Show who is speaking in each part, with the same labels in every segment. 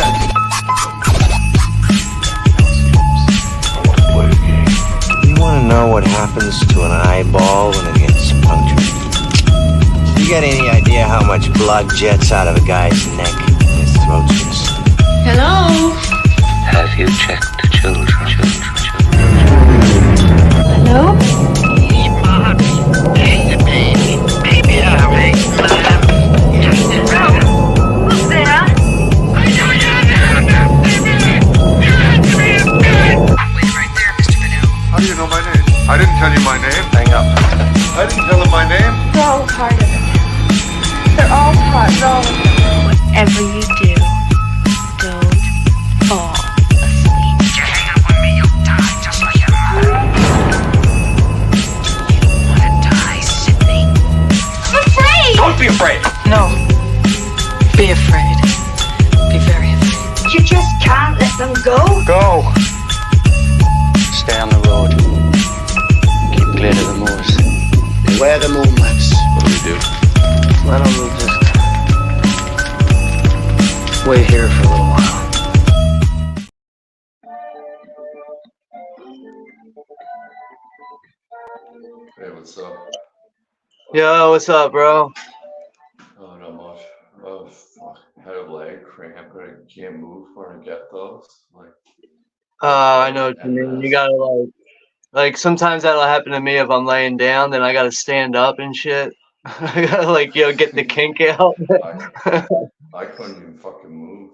Speaker 1: You want to know what happens to an eyeball when it gets punctured? You got any idea how much blood jets out of a guy's neck when his throat's been slit?
Speaker 2: Hello?
Speaker 3: Have you checked the children?
Speaker 2: Hello? Who's there?
Speaker 4: How do you know my name? I didn't tell you my name.
Speaker 3: Hang up.
Speaker 4: I didn't tell him my name.
Speaker 2: They're all part of it. They're all part. They're all. Whatever you do, don't fall asleep.
Speaker 3: You hang up on me, you'll die just like your mother. You wanna die, Sydney?
Speaker 2: I'm afraid.
Speaker 3: Don't be afraid.
Speaker 5: No. Be afraid. Be very afraid.
Speaker 2: You just can't let them go.
Speaker 3: Go. Stay on the road. Keep clear to the moors.
Speaker 1: Beware the moonlights.
Speaker 3: What do we do?
Speaker 1: Why don't we just wait here for a little while?
Speaker 4: Hey, what's up?
Speaker 6: Yo, what's up, bro?
Speaker 4: Oh, not much. Oh, fuck. I had a leg cramp, but I can't move when I get those. Like,
Speaker 6: I know what you mean. You gotta like sometimes that'll happen to me if I'm laying down, then I gotta stand up and shit. I gotta get the kink out.
Speaker 4: I couldn't even fucking move.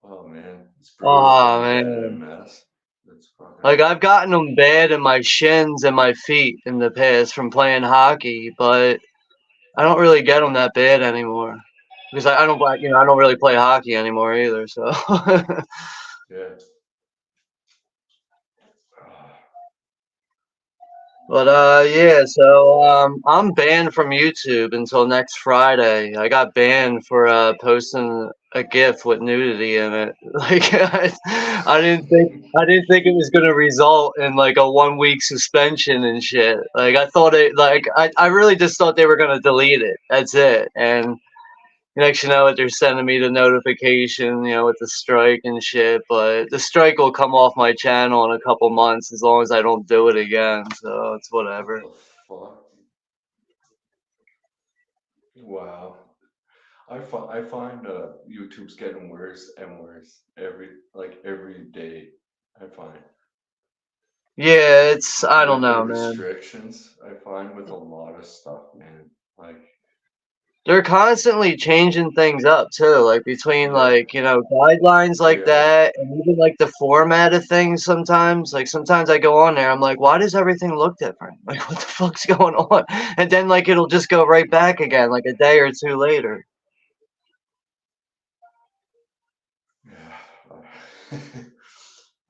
Speaker 4: Oh, man. It's
Speaker 6: Oh,
Speaker 4: pretty
Speaker 6: man.
Speaker 4: mess. It's fucking...
Speaker 6: Like I've gotten them bad in my shins and my feet in the past from playing hockey, but I don't really get them that bad anymore because I don't I don't really play hockey anymore either. So.
Speaker 4: Yeah.
Speaker 6: But yeah, so I'm banned from YouTube until next Friday. I got banned for posting a GIF with nudity in it. Like I didn't think it was gonna result in like a 1 week suspension and shit. Like I thought I really just thought they were gonna delete it. That's it. And next you know it, they're sending me the notification, with the strike and shit. But the strike will come off my channel in a couple months as long as I don't do it again. So it's whatever.
Speaker 4: What the fuck? Wow. I find YouTube's getting worse and worse every day. I find.
Speaker 6: Yeah, I don't
Speaker 4: With
Speaker 6: know,
Speaker 4: the
Speaker 6: man.
Speaker 4: restrictions, I find with a lot of stuff, man. Like,
Speaker 6: They're constantly changing things up too, like between
Speaker 4: yeah,
Speaker 6: guidelines like
Speaker 4: yeah.
Speaker 6: that and even like the format of things sometimes. Like sometimes I go on there, I'm like, why does everything look different? Like what the fuck's going on? And then like it'll just go right back again like a day or two later.
Speaker 4: Yeah.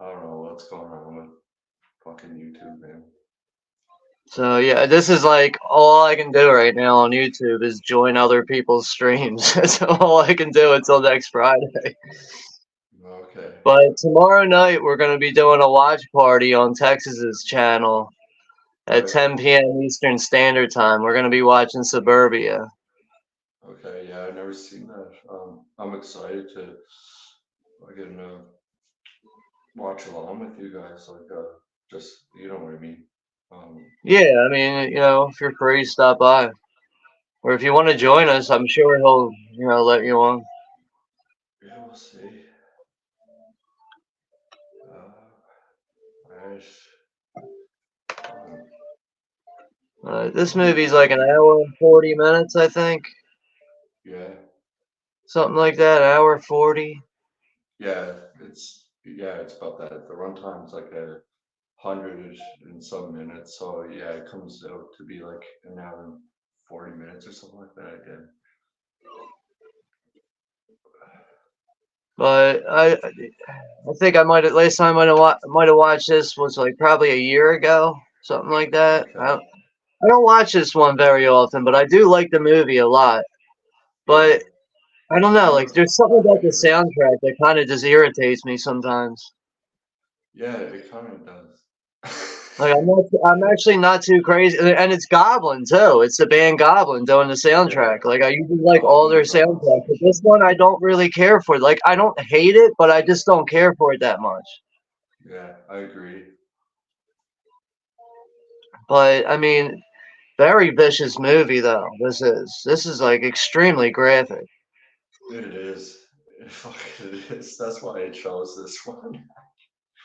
Speaker 4: I don't know what's going on with fucking YouTube, man.
Speaker 6: So yeah, this is like all I can do right now on YouTube is join other people's streams. That's all I can do until next Friday.
Speaker 4: Okay.
Speaker 6: But tomorrow night we're gonna be doing a watch party on Texas's channel at
Speaker 4: Right.
Speaker 6: 10 p.m. Eastern Standard Time. We're gonna be watching Suburbia.
Speaker 4: Okay, yeah, I've never seen that. I'm excited to fucking watch along with you guys. Like, just you know what I mean.
Speaker 6: Yeah, I mean, if you're free, stop by. Or if you want to join us, I'm sure he'll, let you on.
Speaker 4: Yeah, we'll see.
Speaker 6: This movie's like an hour and 40 minutes, I think.
Speaker 4: Yeah.
Speaker 6: Something like that, hour 40.
Speaker 4: Yeah, it's about that. The runtime's like 100 and some minutes, so yeah, it comes out to be like an hour and 40 minutes or something like that. Yeah.
Speaker 6: But I think I might have last time I might have watched this was like probably a year ago, something like that.
Speaker 4: Okay.
Speaker 6: I don't watch this one very often, but I do like the movie a lot. But I don't know, like there's something about the soundtrack that kind of just irritates me sometimes.
Speaker 4: Yeah, it kind of does.
Speaker 6: Like I'm actually not too crazy, and it's Goblin too. It's the band Goblin doing the
Speaker 4: Yeah,
Speaker 6: soundtrack. Like I usually like all their
Speaker 4: Goblin's awesome.
Speaker 6: soundtracks, but this one I don't really care for. Like I don't hate it, but I just don't care for it that much.
Speaker 4: Yeah, I agree.
Speaker 6: But I mean, very vicious movie though. This is like extremely graphic.
Speaker 4: It is. It fucking is. That's why I chose this one.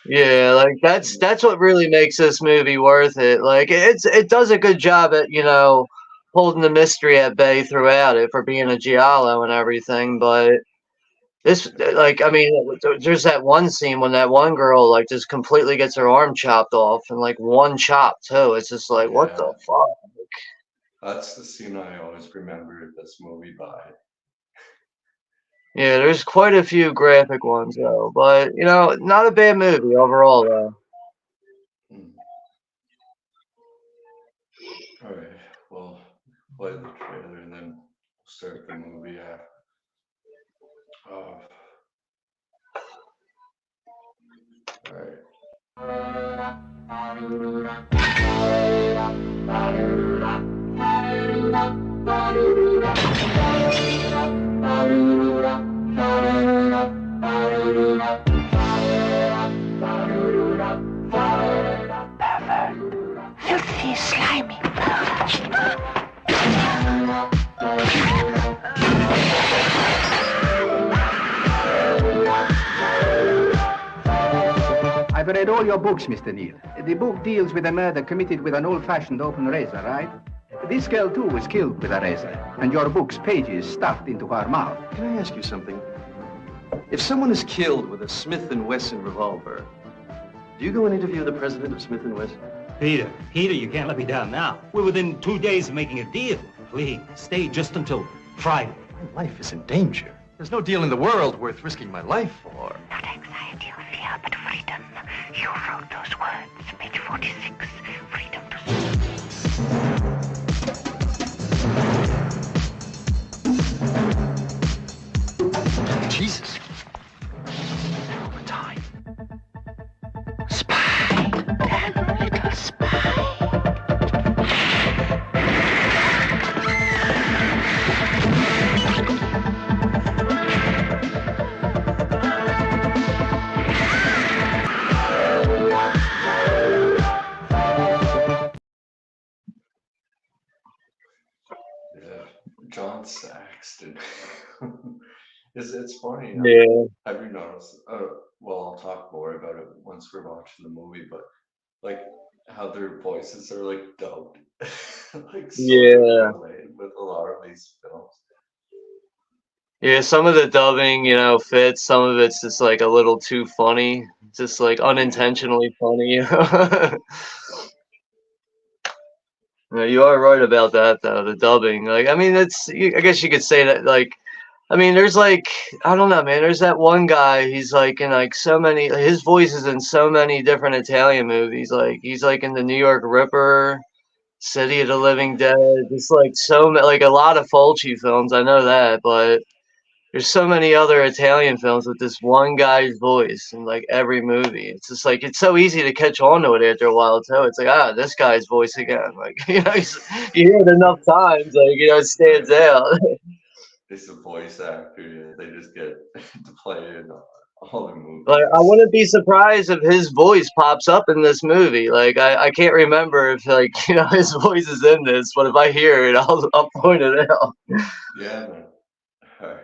Speaker 6: Yeah, like that's what really makes this movie worth it. Like it does a good job at holding the mystery at bay throughout it for being a giallo and everything. But this, like, I mean, there's that one scene when that one girl like just completely gets her arm chopped off and like one chop too. It's just like what
Speaker 4: Yeah,
Speaker 6: the fuck.
Speaker 4: that's the scene I always remember this movie by.
Speaker 6: Yeah, there's quite a few graphic ones though, but not a bad movie overall though.
Speaker 4: Mm. All right, well, play the trailer and then start the movie. Yeah. Oh, all right.
Speaker 2: Filthy, slimy pervert.
Speaker 7: I've read all your books, Mr. Neal. The book deals with a murder committed with an old-fashioned open razor, right? This girl, too, was killed with a razor, and your book's pages stuffed into her mouth.
Speaker 8: Can I ask you something? If someone is killed with a Smith & Wesson revolver, do you go and interview the president of Smith & Wesson?
Speaker 9: Peter, you can't let me down now. We're within 2 days of making a deal. Please, stay just until Friday.
Speaker 8: My life is in danger. There's no deal in the world worth risking my life for.
Speaker 2: Not anxiety or fear, but freedom. You wrote those words, page 46. Freedom to...
Speaker 8: Jesus. Overtime.
Speaker 2: Spy. Little spy.
Speaker 4: Yeah, John Saxton. It's funny.
Speaker 6: Yeah,
Speaker 4: Have you noticed? Well, I'll talk more about it once we're watching the movie, but like how their voices are like dubbed, like sort of in
Speaker 6: yeah.
Speaker 4: a way with a lot of these films.
Speaker 6: Yeah, some of the dubbing, fits. Some of it's just like a little too funny, just like
Speaker 4: Yeah,
Speaker 6: unintentionally funny. No, you are right about that, though. The dubbing, like, I mean, I guess you could say that, like, I mean, there's like, I don't know, man. There's that one guy. He's like in like so many. His voice is in so many different Italian movies. Like, he's like in the New York Ripper, City of the Living Dead. Just like like a lot of Fulci films. I know that, but there's so many other Italian films with this one guy's voice in like every movie. It's just like it's so easy to catch on to it after a while too. It's like this guy's voice again. Like you hear it enough times, like it stands
Speaker 4: right.
Speaker 6: out.
Speaker 4: It's a voice actor. Yeah, they just get to play in all the
Speaker 6: Like I
Speaker 4: movies.
Speaker 6: wouldn't be surprised if his voice pops up in this movie. Like I can't remember if like his voice is in this, but if I hear it, I'll point it out.
Speaker 4: Yeah, man. All right.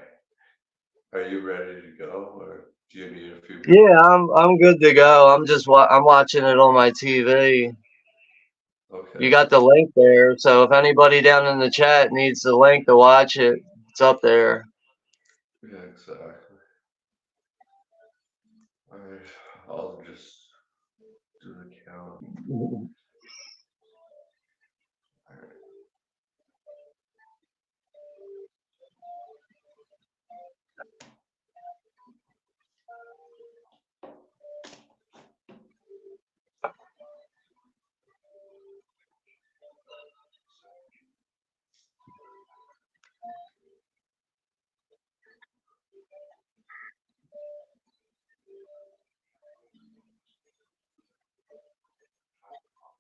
Speaker 4: Are you ready to go, or do you need a few
Speaker 6: Yeah,
Speaker 4: minutes?
Speaker 6: I'm good to go. I'm watching it on my TV. You
Speaker 4: Okay.
Speaker 6: got the link there, so if anybody down in the chat needs the link to watch it, it's up there.
Speaker 4: Yeah, exactly. All right. I'll just do the count. All right.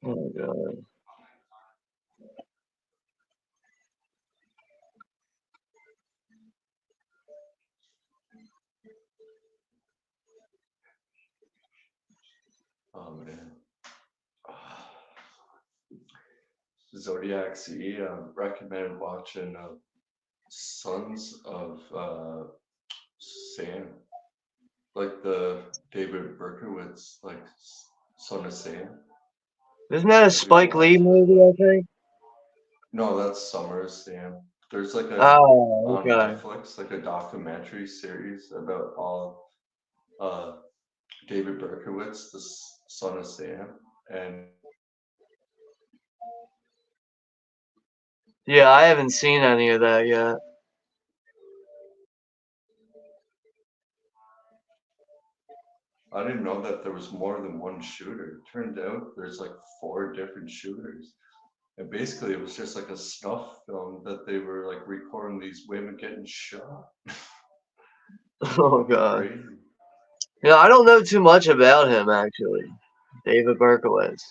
Speaker 6: Oh god.
Speaker 4: Oh man. Zodiac Z. Recommend watching Sons of Sam, like the David Berkowitz, like Son of Sam.
Speaker 6: Isn't that a
Speaker 4: Have you ever
Speaker 6: Spike Lee
Speaker 4: watched?
Speaker 6: movie, I think?
Speaker 4: No, that's Summer of Sam. There's like a
Speaker 6: Oh,
Speaker 4: on
Speaker 6: okay.
Speaker 4: Netflix, like a documentary series about all uh David Berkowitz, the Son of Sam, and
Speaker 6: Yeah, I haven't seen any of that yet.
Speaker 4: I didn't know that there was more than one shooter. Turned out there's like four different shooters. And basically, it was just like a snuff film that they were like recording these women getting shot.
Speaker 6: Oh
Speaker 4: Fucking
Speaker 6: god.
Speaker 4: crazy.
Speaker 6: Yeah, I don't know too much about him actually. David Berkowitz.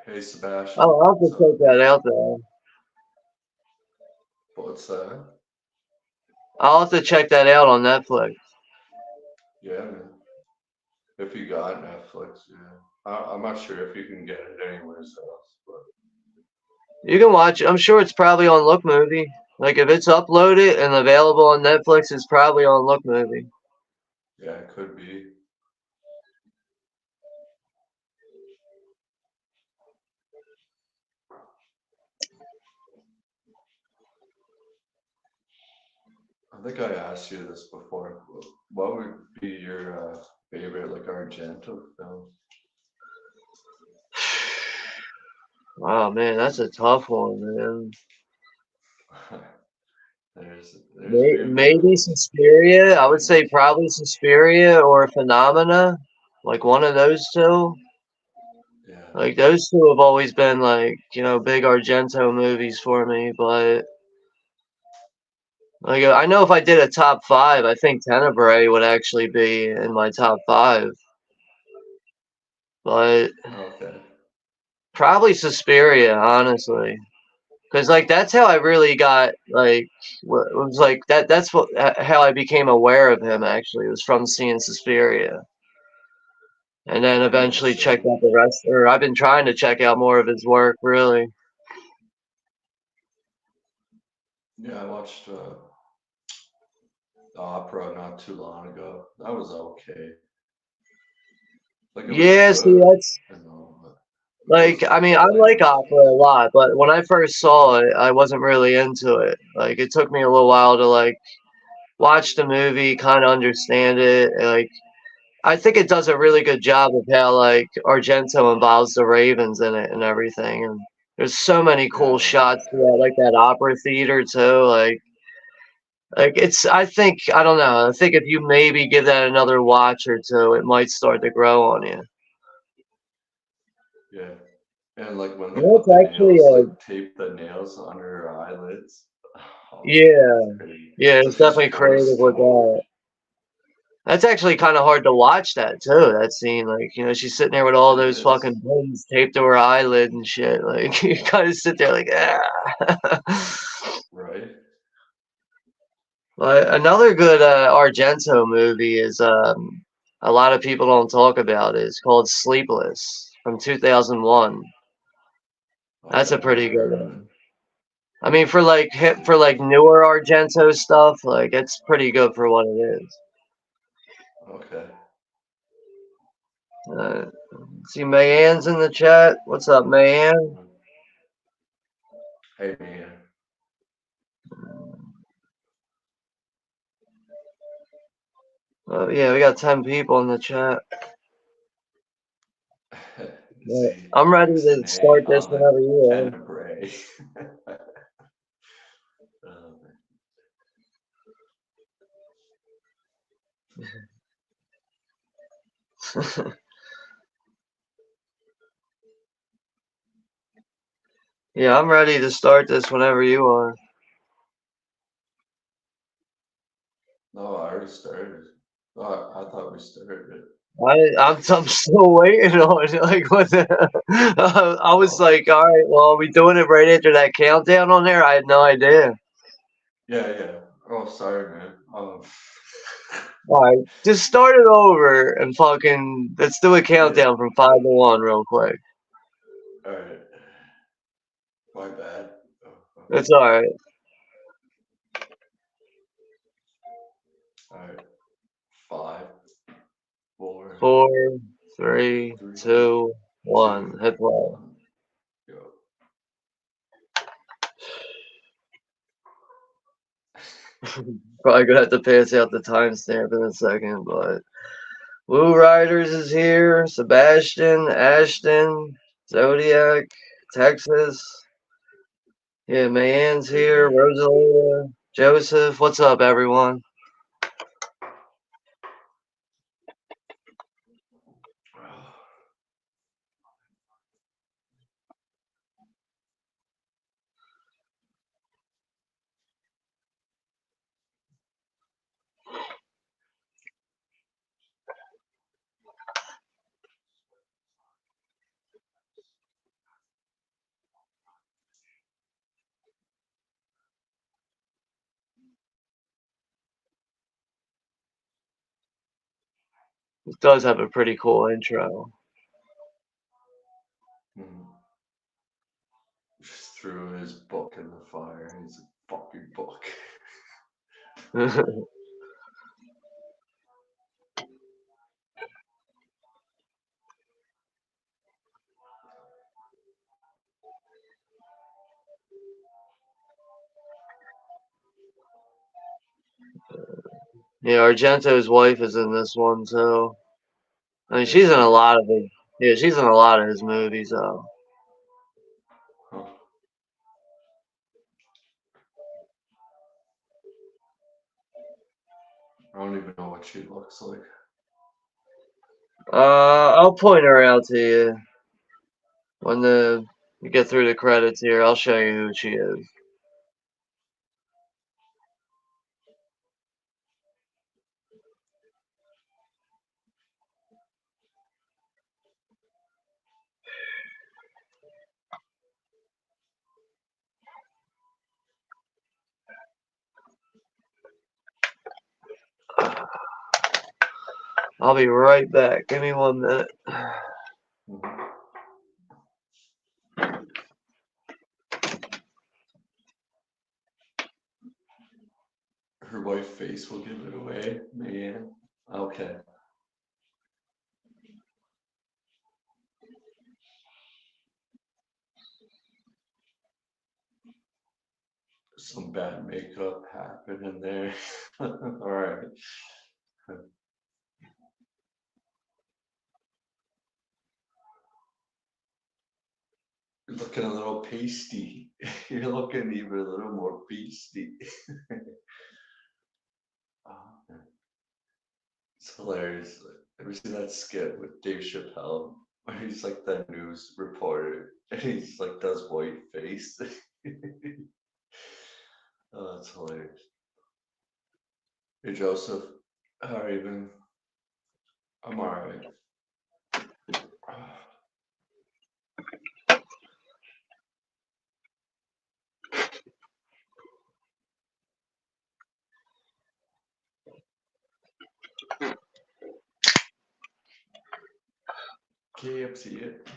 Speaker 4: Hey,
Speaker 6: Oh,
Speaker 4: Sebastian.
Speaker 6: I'll have to check
Speaker 4: So,
Speaker 6: that out though.
Speaker 4: what's that?
Speaker 6: I'll have to check that out on Netflix.
Speaker 4: Yeah, man. If you got Netflix, yeah. I'm not sure if you can get it anywhere else, but
Speaker 6: You can watch it. I'm sure it's probably on Look Movie. Like if it's uploaded and available on Netflix, it's probably on Look Movie.
Speaker 4: yeah, it could be. I think I asked you this before. What would be your favorite, like, Argento film?
Speaker 6: Oh man, that's a tough one, man.
Speaker 4: There's a few good
Speaker 6: Maybe
Speaker 4: ones.
Speaker 6: Suspiria. I would say probably Suspiria or Phenomena. Like one of those two.
Speaker 4: Yeah,
Speaker 6: Like those two have always been like, big Argento movies for me, but like I know if I did a top five, I think Tenebrae would actually be in my top five. But
Speaker 4: okay.
Speaker 6: probably Suspiria, honestly. Cause like that's how I really got like it was like that's what how I became aware of him actually. It was from seeing Suspiria. And then
Speaker 4: Yeah,
Speaker 6: eventually checked
Speaker 4: same.
Speaker 6: out the rest or I've been trying to check out more of his work really.
Speaker 4: Yeah, I watched the opera not too long ago. That was okay. Like, it was
Speaker 6: Yeah, see
Speaker 4: good,
Speaker 6: that's
Speaker 4: but it
Speaker 6: like
Speaker 4: wasn't
Speaker 6: I
Speaker 4: like
Speaker 6: mean I like
Speaker 4: hilarious or
Speaker 6: opera a
Speaker 4: anything.
Speaker 6: lot, but when I first saw it, I wasn't really into it. Like it took me a little while to like watch the movie, kind of understand it. Like I think it does a really good job of how like Argento involves the Ravens in it and everything. And there's so many cool
Speaker 4: Yeah,
Speaker 6: shots throughout like that opera theater too. Like it's I think I don't know. I think if you maybe give that another watch or two, it might start to grow on you.
Speaker 4: yeah. And like when they
Speaker 6: You know,
Speaker 4: put
Speaker 6: it's
Speaker 4: the
Speaker 6: actually
Speaker 4: nails,
Speaker 6: a
Speaker 4: like tape the nails under her eyelids. Oh man,
Speaker 6: yeah,
Speaker 4: that's crazy.
Speaker 6: yeah.
Speaker 4: So
Speaker 6: It's
Speaker 4: she's
Speaker 6: definitely creative
Speaker 4: forced
Speaker 6: with
Speaker 4: to.
Speaker 6: that. That's actually kind of hard to watch that too. That scene, like she's sitting there with all
Speaker 4: It
Speaker 6: those
Speaker 4: is,
Speaker 6: fucking pins taped to her eyelid and shit. Like you kind of sit there like ah.
Speaker 4: right?
Speaker 6: But another good Argento movie is a lot of people don't talk about it. It's called Sleepless from 2001. That's
Speaker 4: Okay,
Speaker 6: a
Speaker 4: I've never
Speaker 6: pretty good
Speaker 4: heard of it.
Speaker 6: one. I mean, for like for like
Speaker 4: Sleepless.
Speaker 6: newer Argento stuff, like it's pretty good for what it is.
Speaker 4: Okay.
Speaker 6: Uh, see, Mayan's in the chat. What's up, Mayan?
Speaker 4: Mhm. Hey man.
Speaker 6: Yeah, we got 10 people in the chat. But
Speaker 4: See,
Speaker 6: I'm ready to
Speaker 4: Ixnay
Speaker 6: start this
Speaker 4: on the
Speaker 6: whenever you
Speaker 4: Tenebrae.
Speaker 6: are. Yeah, I'm ready to start this whenever you are.
Speaker 4: No, I already started. Oh, I thought we started it.
Speaker 6: I'm still waiting on it. Like what I was
Speaker 4: Oh,
Speaker 6: like, all right, well, are we doing it right after that countdown on there? I had no idea.
Speaker 4: yeah. Oh, sorry, man.
Speaker 6: All right, just start it over and fucking let's do a
Speaker 4: Yeah.
Speaker 6: countdown from 5 to 1 real quick.
Speaker 4: All right. My bad.
Speaker 6: It's all right.
Speaker 4: All right. 5, 4,
Speaker 6: 4, 3,
Speaker 4: 3,
Speaker 6: 2, 1.
Speaker 4: 2,
Speaker 6: Hit play.
Speaker 4: 1. Go.
Speaker 6: Probably gonna have to pass out the timestamp in a second, but Blue Riders is here. Sebastian, Ashton, Zodiac, Texas. Yeah, Mayan's
Speaker 4: Hey
Speaker 6: here.
Speaker 4: there.
Speaker 6: Rosalia, Joseph. What's up, everyone? It does have a pretty cool intro.
Speaker 4: Just threw his book in the fire. He's a fucking book.
Speaker 6: Yeah, Argento's wife is in this one too. I mean, she's
Speaker 4: Is
Speaker 6: in
Speaker 4: he?
Speaker 6: a lot of it. Yeah, she's in a lot of his movies though.
Speaker 4: Huh. I don't even know what she looks like.
Speaker 6: I'll point her out to you when you get through the credits here. I'll show you who she is. I'll be right back. Give me 1 minute.
Speaker 4: Mhm. Her white face will give it away, man. Okay. Some bad makeup happened in there. All right. You're looking a little pasty. You're looking even a little more pasty. Oh, it's hilarious. Ever see that skit with Dave Chappelle where he's like the news reporter and he's like does white face? Oh, that's hilarious. Hey Joseph, how are you been? I'm alright. KFC it.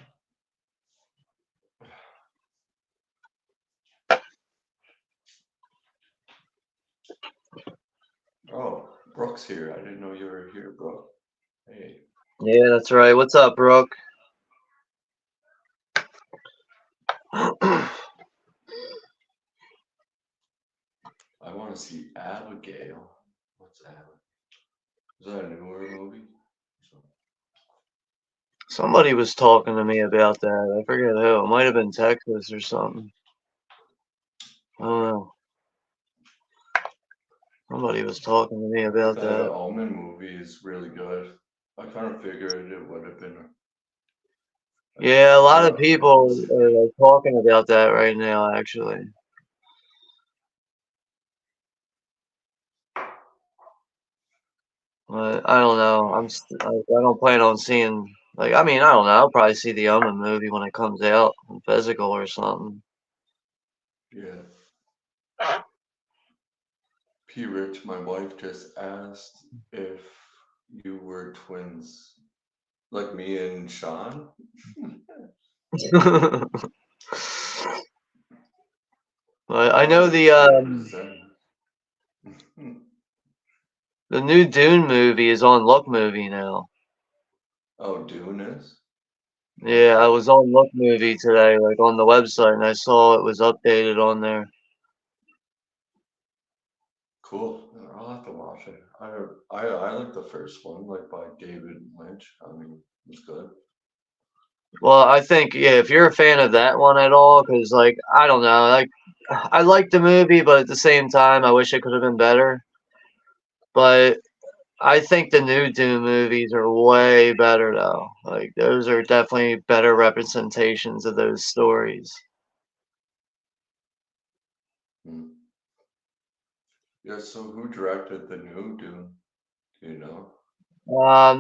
Speaker 4: Oh, Brooke's here. I didn't know you were here, Brooke. Hey.
Speaker 6: Yeah, that's right. What's up, Brooke?
Speaker 4: I want to see Abigail. What's Abigail? Is that a newer movie?
Speaker 6: Somebody was talking to me about that. I forget who. It might have been Texas or something. I don't know. Somebody was talking to me about
Speaker 4: The
Speaker 6: that.
Speaker 4: Omen movie is really good. I kind of figured it would have been
Speaker 6: Yeah, a
Speaker 4: a
Speaker 6: lot of
Speaker 4: rough
Speaker 6: people
Speaker 4: release.
Speaker 6: are like, talking about that right now, actually. But I don't know. I don't plan on seeing. Like, I mean, I don't know. I'll probably see the Omen movie when it comes out in physical or something.
Speaker 4: Yeah. P. Rich, my wife just asked if you were twins, like me and Sean.
Speaker 6: But I
Speaker 4: I'm
Speaker 6: know
Speaker 4: like 3%.
Speaker 6: the new Dune movie is on Look Movie now.
Speaker 4: Oh, Dune is?
Speaker 6: Yeah, I
Speaker 4: Okay.
Speaker 6: was on Look Movie today, like on the website, and I saw it was updated on there.
Speaker 4: Cool. I'll have to watch it. I like the first one, like by David Lynch. I mean, it's good.
Speaker 6: Well, I think yeah, if you're a fan of that one at all, because like I don't know, like I like the movie, but at the same time, I wish it could have been better. But I think the new Doom movies are way better though. Like those are definitely better representations of those stories.
Speaker 4: Hmm. Yeah, so who directed the new Dune? Do you know?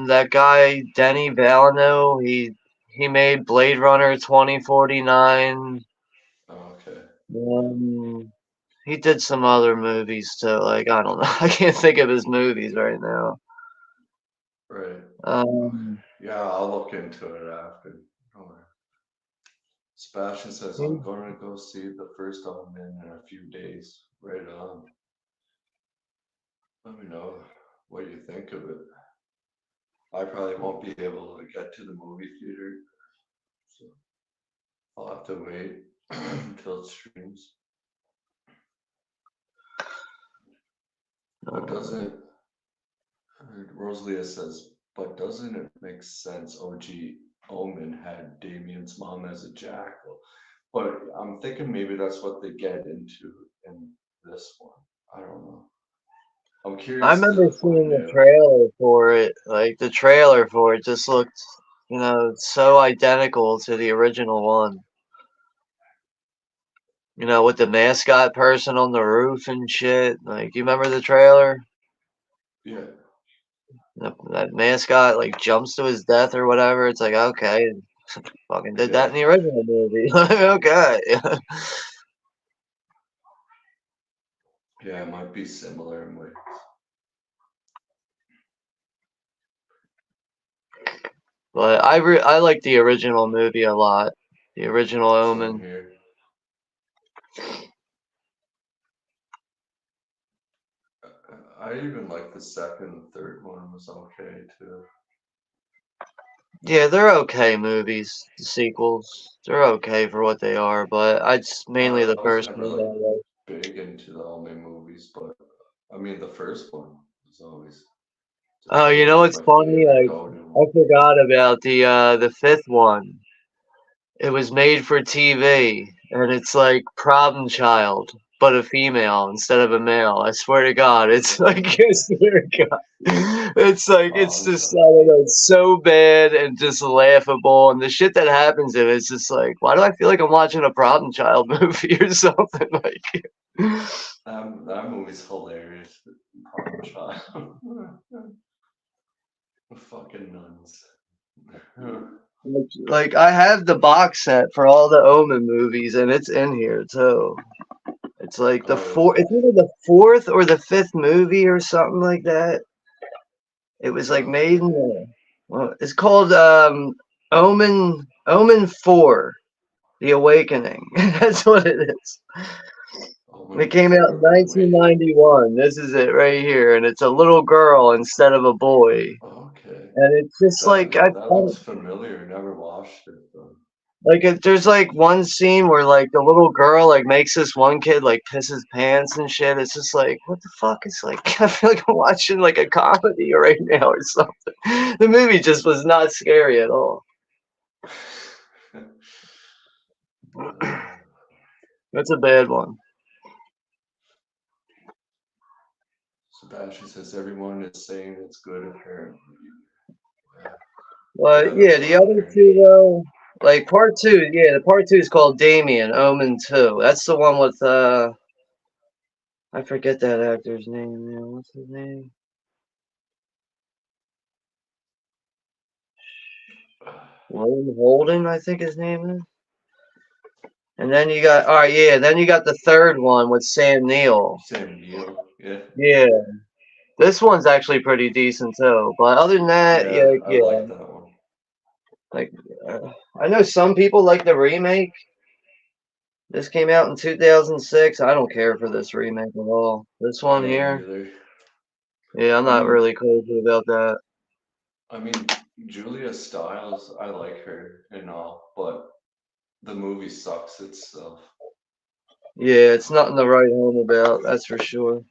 Speaker 6: That guy Denny Villeneuve, he made Blade Runner 2049.
Speaker 4: Okay.
Speaker 6: He did some other movies too. Like I don't know, I can't think of his movies right now.
Speaker 4: Right. Okay.
Speaker 6: Um,
Speaker 4: Yeah, I'll look into it after. Alright. Sebastian says, I'm
Speaker 6: he-
Speaker 4: going to go see the first Omen in a few days. Right on. Let me know what you think of it. I probably won't be able to get to the movie theater, so I'll have to wait until it streams. But doesn't, Rosalia says, but doesn't it make sense OG Omen had Damien's mom as a jackal? But I'm thinking maybe that's what they get into in this one. I don't know. I'm
Speaker 6: I
Speaker 4: curious
Speaker 6: remember
Speaker 4: to
Speaker 6: seeing
Speaker 4: find
Speaker 6: the
Speaker 4: out.
Speaker 6: trailer for it. Like the trailer for it just looked, so identical to the original one. With the mascot person on the roof and shit. Like, you remember the trailer?
Speaker 4: Yeah,
Speaker 6: That mascot like jumps to his death or whatever. It's like okay, fucking did that
Speaker 4: yeah,
Speaker 6: in the original movie. Okay.
Speaker 4: yeah. It might be similar in ways.
Speaker 6: But I like the original movie a lot. The original
Speaker 4: Same
Speaker 6: Omen.
Speaker 4: here. I even like the second and third one was okay too.
Speaker 6: Yeah, they're okay movies. The sequels, they're okay for what they are. But it's mainly
Speaker 4: I
Speaker 6: the
Speaker 4: was
Speaker 6: first
Speaker 4: never
Speaker 6: one
Speaker 4: like
Speaker 6: that I like.
Speaker 4: big into the Alme movies, but I mean the first one was always
Speaker 6: Oh,
Speaker 4: it
Speaker 6: you
Speaker 4: was
Speaker 6: know
Speaker 4: like
Speaker 6: what's
Speaker 4: my
Speaker 6: funny?
Speaker 4: favorite
Speaker 6: Like
Speaker 4: go-to
Speaker 6: I
Speaker 4: one.
Speaker 6: forgot about the fifth one. It was made for TV, and it's like Problem Child, but a female instead of a male. I swear to God, it's
Speaker 4: What
Speaker 6: like
Speaker 4: the
Speaker 6: I swear to God, it's like it's
Speaker 4: problem
Speaker 6: just I
Speaker 4: child?
Speaker 6: don't know, it's so bad and just laughable, and the shit that happens in it's just like, why do I feel like I'm watching a Problem Child movie or something like?
Speaker 4: That movie's hilarious. Problem child. Fucking nuns.
Speaker 6: Like I have the box set for all the Omen movies, and it's in here too. It's like the
Speaker 4: Oh,
Speaker 6: four.
Speaker 4: is it?
Speaker 6: It's either the fourth or the fifth movie or something like that. It was like made in
Speaker 4: Okay.
Speaker 6: the. Well, it's called Omen 4, The Awakening. That's what it is. It
Speaker 4: Omen
Speaker 6: came out in
Speaker 4: 4, The Awakening.
Speaker 6: 1991. This is it right here, and it's a little girl instead of a boy.
Speaker 4: Okay.
Speaker 6: And it's just like
Speaker 4: That looks familiar. Never watched it though.
Speaker 6: there's like one scene where like the little girl like makes this one kid like piss his pants and shit. It's just like what the fuck? It's like I feel like I'm watching like a comedy right now or something. The movie just was not scary at all.
Speaker 4: Uh,
Speaker 6: That's a bad one.
Speaker 4: Sebastian says everyone is saying it's good apparently. Yeah,
Speaker 6: But
Speaker 4: yeah,
Speaker 6: yeah,
Speaker 4: that's
Speaker 6: the
Speaker 4: what I'm
Speaker 6: other
Speaker 4: hearing.
Speaker 6: two though, like part two, yeah, the part two is called Damien Omen 2. That's the one with I forget that actor's name now. What's his name? William Holden, I think his name is. And then you got, all right, yeah. Then you got the third one with Sam Neill.
Speaker 4: Sam Neill. Yeah.
Speaker 6: Yeah, this one's actually pretty decent too. But other than that,
Speaker 4: Yeah,
Speaker 6: yeah,
Speaker 4: I
Speaker 6: yeah.
Speaker 4: like that one.
Speaker 6: Like, I know some people like the remake. This came out in 2006. I don't care for this remake at all. This
Speaker 4: I
Speaker 6: one
Speaker 4: don't
Speaker 6: here,
Speaker 4: either.
Speaker 6: yeah, I'm
Speaker 4: I
Speaker 6: not
Speaker 4: mean,
Speaker 6: really crazy about that.
Speaker 4: I mean, Julia Stiles, I like her and all, but the movie sucks itself.
Speaker 6: Yeah, it's nothing to write home about, that's for sure.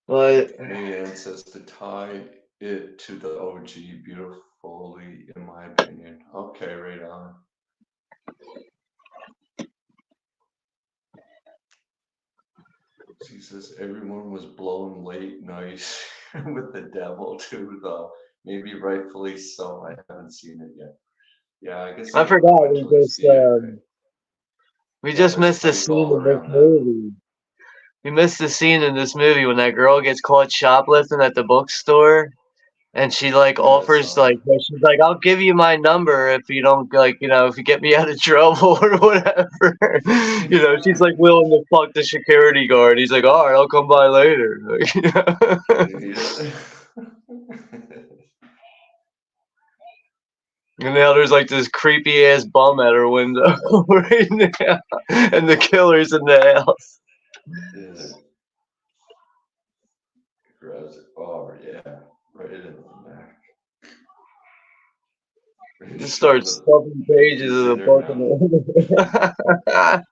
Speaker 6: But
Speaker 4: Mayan says to tie it to the OG beautifully, in my opinion. Okay, right on. She says everyone was blown late night with the devil too, though. Maybe rightfully so. I haven't seen it yet. Yeah, I guess
Speaker 6: I
Speaker 4: you don't go
Speaker 6: forgot
Speaker 4: until you see it, right?
Speaker 6: we
Speaker 4: Yeah,
Speaker 6: just
Speaker 4: there's
Speaker 6: missed a
Speaker 4: hype
Speaker 6: scene
Speaker 4: all
Speaker 6: in this
Speaker 4: around that.
Speaker 6: movie. We missed the scene in this movie when that girl gets caught shoplifting at the bookstore. And she like
Speaker 4: Yeah, I
Speaker 6: offers
Speaker 4: saw
Speaker 6: like she's like, I'll give you my number if you don't like, if you get me out of trouble or whatever. She's like willing to fuck the security guard. He's like, all right, I'll come by later.
Speaker 4: that.
Speaker 6: And now there's like this creepy ass bum at her window right now, and the killer's in the house.
Speaker 4: Yeah. Grabs it. Oh yeah, right in the neck.
Speaker 6: Just
Speaker 4: Shove
Speaker 6: starts stuffing
Speaker 4: the
Speaker 6: pages of
Speaker 4: piece
Speaker 6: the
Speaker 4: in her
Speaker 6: book
Speaker 4: mouth.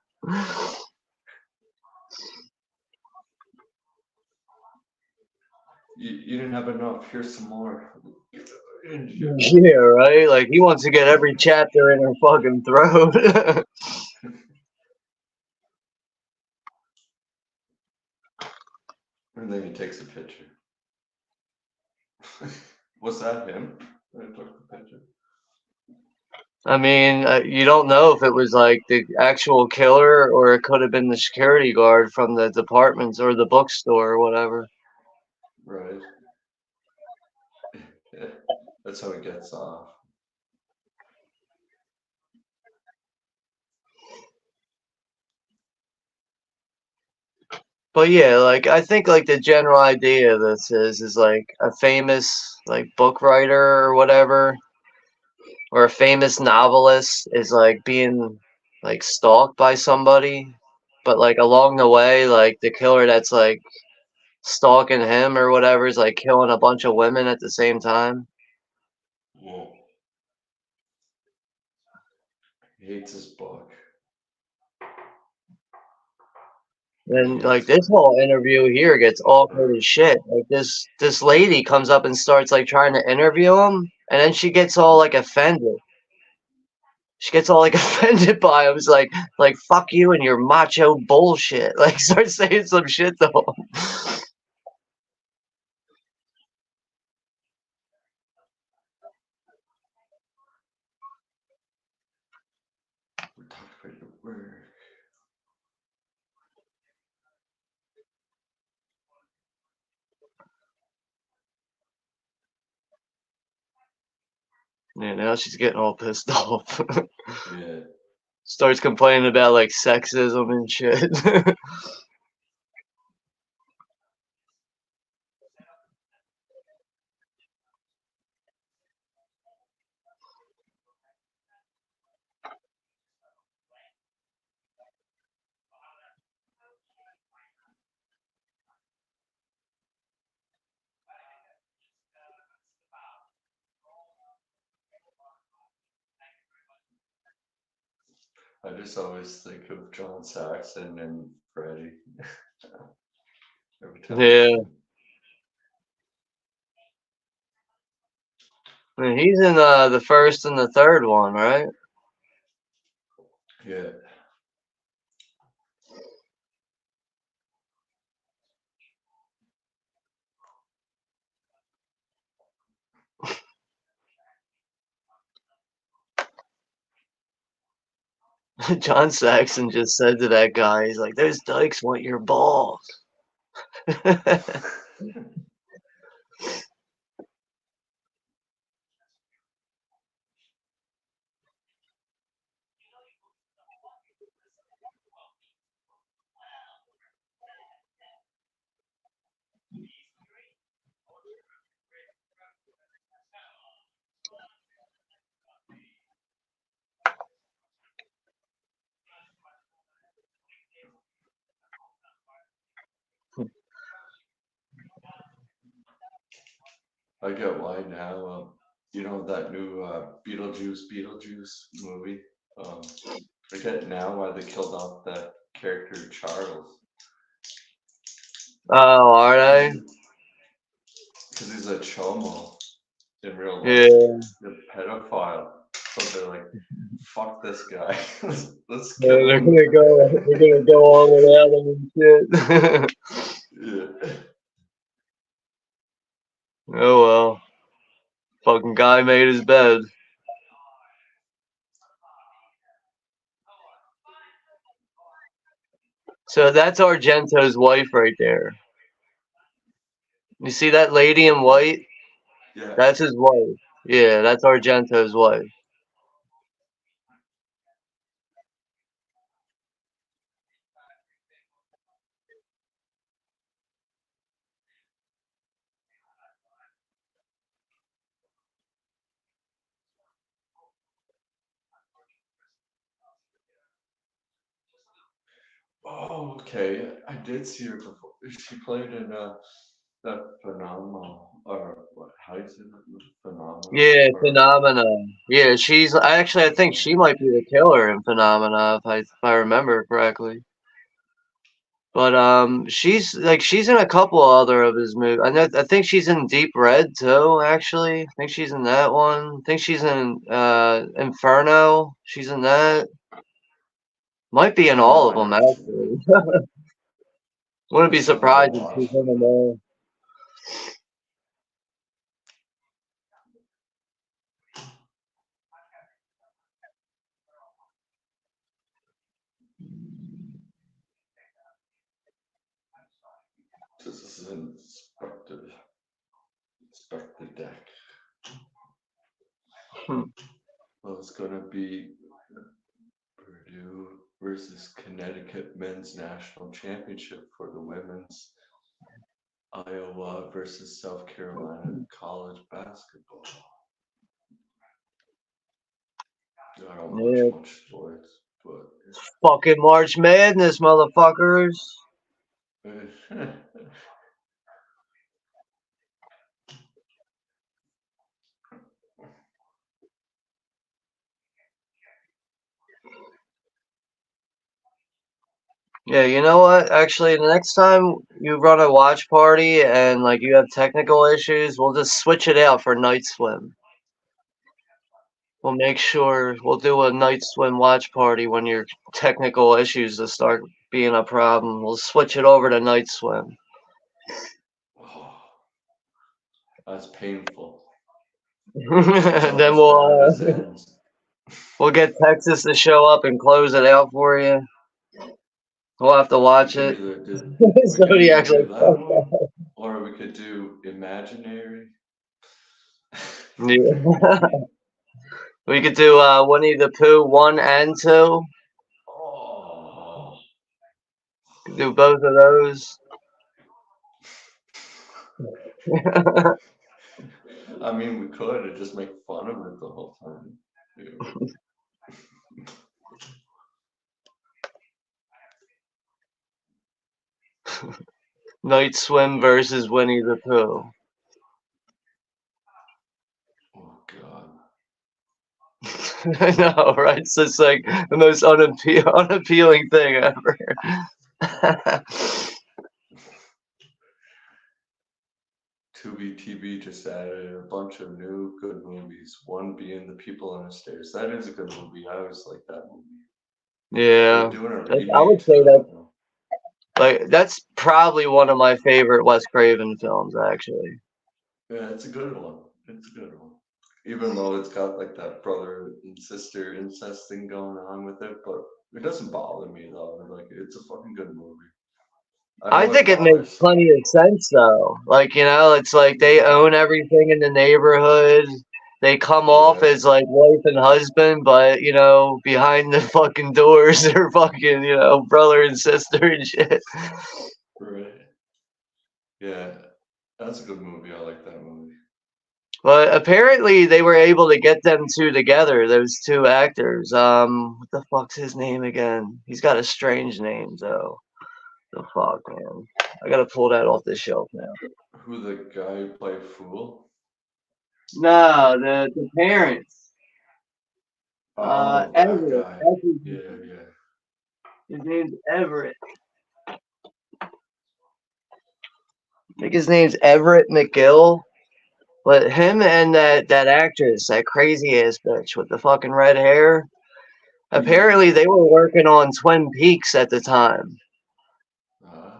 Speaker 4: You didn't have enough. Here's some more.
Speaker 6: Yeah, right. Like he wants to get every chapter in her fucking throat.
Speaker 4: And then he takes a picture. Was that him? I took the picture.
Speaker 6: I mean, you don't know if it was like the actual killer or it could have been the security guard from the departments or the bookstore or whatever.
Speaker 4: Right. Yeah. That's how he gets off.
Speaker 6: But yeah, like I think like the general idea of this is like a famous like book writer or whatever, or a famous novelist is like being like stalked by somebody, but like along the way, like the killer that's like stalking him or whatever is like killing a bunch of women at the same time.
Speaker 4: Yeah. He hates his book. He
Speaker 6: And like
Speaker 4: hates
Speaker 6: this
Speaker 4: her.
Speaker 6: whole interview here gets awkward as shit. Like this lady comes up and starts like trying to interview him, and then she gets all like offended. She gets all like offended by him. It's like fuck you and your macho bullshit. Like starts saying some shit to him.
Speaker 4: We're talking about your work.
Speaker 6: Yeah, now she's getting all pissed off.
Speaker 4: Yeah.
Speaker 6: Starts complaining about like sexism and shit.
Speaker 4: I just always think of John Saxon and Freddie. Every time I
Speaker 6: Yeah,
Speaker 4: see him.
Speaker 6: I mean, he's in the first and the third one, right?
Speaker 4: Yeah.
Speaker 6: John Saxon just said to that guy, he's like, "Those dykes want your balls."
Speaker 4: I get why now. You know that new Beetlejuice movie. Um, I get now why they killed off that character Charles.
Speaker 6: Oh, are they?
Speaker 4: Because he's a chomo in real life,
Speaker 6: Yeah.
Speaker 4: the pedophile. So they're like, fuck this guy. Let's
Speaker 6: Yeah,
Speaker 4: kill
Speaker 6: they're
Speaker 4: him.
Speaker 6: gonna go. They're gonna go on without him and shit.
Speaker 4: Yeah.
Speaker 6: Oh well. Fucking guy made his bed. So that's Argento's wife right there. You see that lady in white?
Speaker 4: Yeah.
Speaker 6: That's his wife. Yeah, that's Argento's wife.
Speaker 4: Oh, okay. I did see her before. She played in that phenomenal, or what? How do you say that? Phenomenal,
Speaker 6: Yeah,
Speaker 4: or
Speaker 6: Phenomena. Yeah, she's actually I think she might be the killer in Phenomena if I remember correctly. But she's in a couple other of his movies. I think she's in Deep Red too, actually. I think she's in that one. I think she's in Inferno. She's in that. Might be in all of
Speaker 4: I
Speaker 6: them
Speaker 4: never seen it.
Speaker 6: actually. Wouldn't be
Speaker 4: That's something to
Speaker 6: surprised if
Speaker 4: watch.
Speaker 6: she's in them all.
Speaker 4: This is Inspector Deck.
Speaker 6: Hmm.
Speaker 4: Well, it's gonna be Purdue versus Connecticut men's national championship for the women's. Iowa versus South Carolina college basketball. I don't watch
Speaker 6: Yeah,
Speaker 4: much sports, but
Speaker 6: fucking March Madness, motherfuckers. Yeah, you know what? Actually, the next time you run a watch party and like you have technical issues, we'll just switch it out for night swim. We'll make sure we'll do a night swim watch party when your technical issues just start being a problem. We'll switch it over to night swim.
Speaker 4: oh, that's painful.
Speaker 6: And
Speaker 4: Until
Speaker 6: then
Speaker 4: this madness ends.
Speaker 6: we'll get Texas to show up and close it out for you. We'll have to
Speaker 4: We
Speaker 6: watch
Speaker 4: could
Speaker 6: it.
Speaker 4: either do we could
Speaker 6: Somebody
Speaker 4: either
Speaker 6: actually
Speaker 4: do that
Speaker 6: fucked
Speaker 4: one,
Speaker 6: up.
Speaker 4: or we could do imaginary.
Speaker 6: Yeah. We could do Winnie the Pooh 1 and 2.
Speaker 4: Oh.
Speaker 6: Could do both of those.
Speaker 4: I mean, we could and just make fun of it the whole time. Yeah.
Speaker 6: Night Swim versus Winnie the Pooh.
Speaker 4: Oh God.
Speaker 6: I know, right? It's just like the most unappealing thing ever.
Speaker 4: Tubi TV just added a bunch of new good movies. One being The People on the Stairs. That is a good movie. I always like that movie. They're
Speaker 6: Yeah,
Speaker 4: doing a
Speaker 6: I would
Speaker 4: remake to
Speaker 6: say
Speaker 4: that one.
Speaker 6: that's probably one of my favorite Wes Craven films, actually.
Speaker 4: Yeah, it's a good one. It's a good one. Even though it's got like that brother and sister incest thing going on with it, but it doesn't bother me though. Like it's a fucking good movie. I
Speaker 6: I
Speaker 4: know it
Speaker 6: think it makes
Speaker 4: bothers.
Speaker 6: plenty of sense, though. Like, it's like they own everything in the neighborhood. They come off
Speaker 4: Yeah,
Speaker 6: as like wife and husband, but behind the fucking doors, they're fucking, brother and sister and shit.
Speaker 4: right. Yeah, that's a good movie. I like that movie.
Speaker 6: But apparently, they were able to get them two together. Those two actors. What the fuck's his name again? He's got a strange name, though. The fuck, man. I gotta pull that off the shelf now.
Speaker 4: Who the guy who played Fool?
Speaker 6: No, the parents.
Speaker 4: Oh, that
Speaker 6: Everett.
Speaker 4: guy.
Speaker 6: That's
Speaker 4: Yeah, yeah.
Speaker 6: his name's Everett. I think his name's Everett McGill. But him and that actress, that crazy ass bitch with the fucking red hair, apparently they were working on Twin Peaks at the time.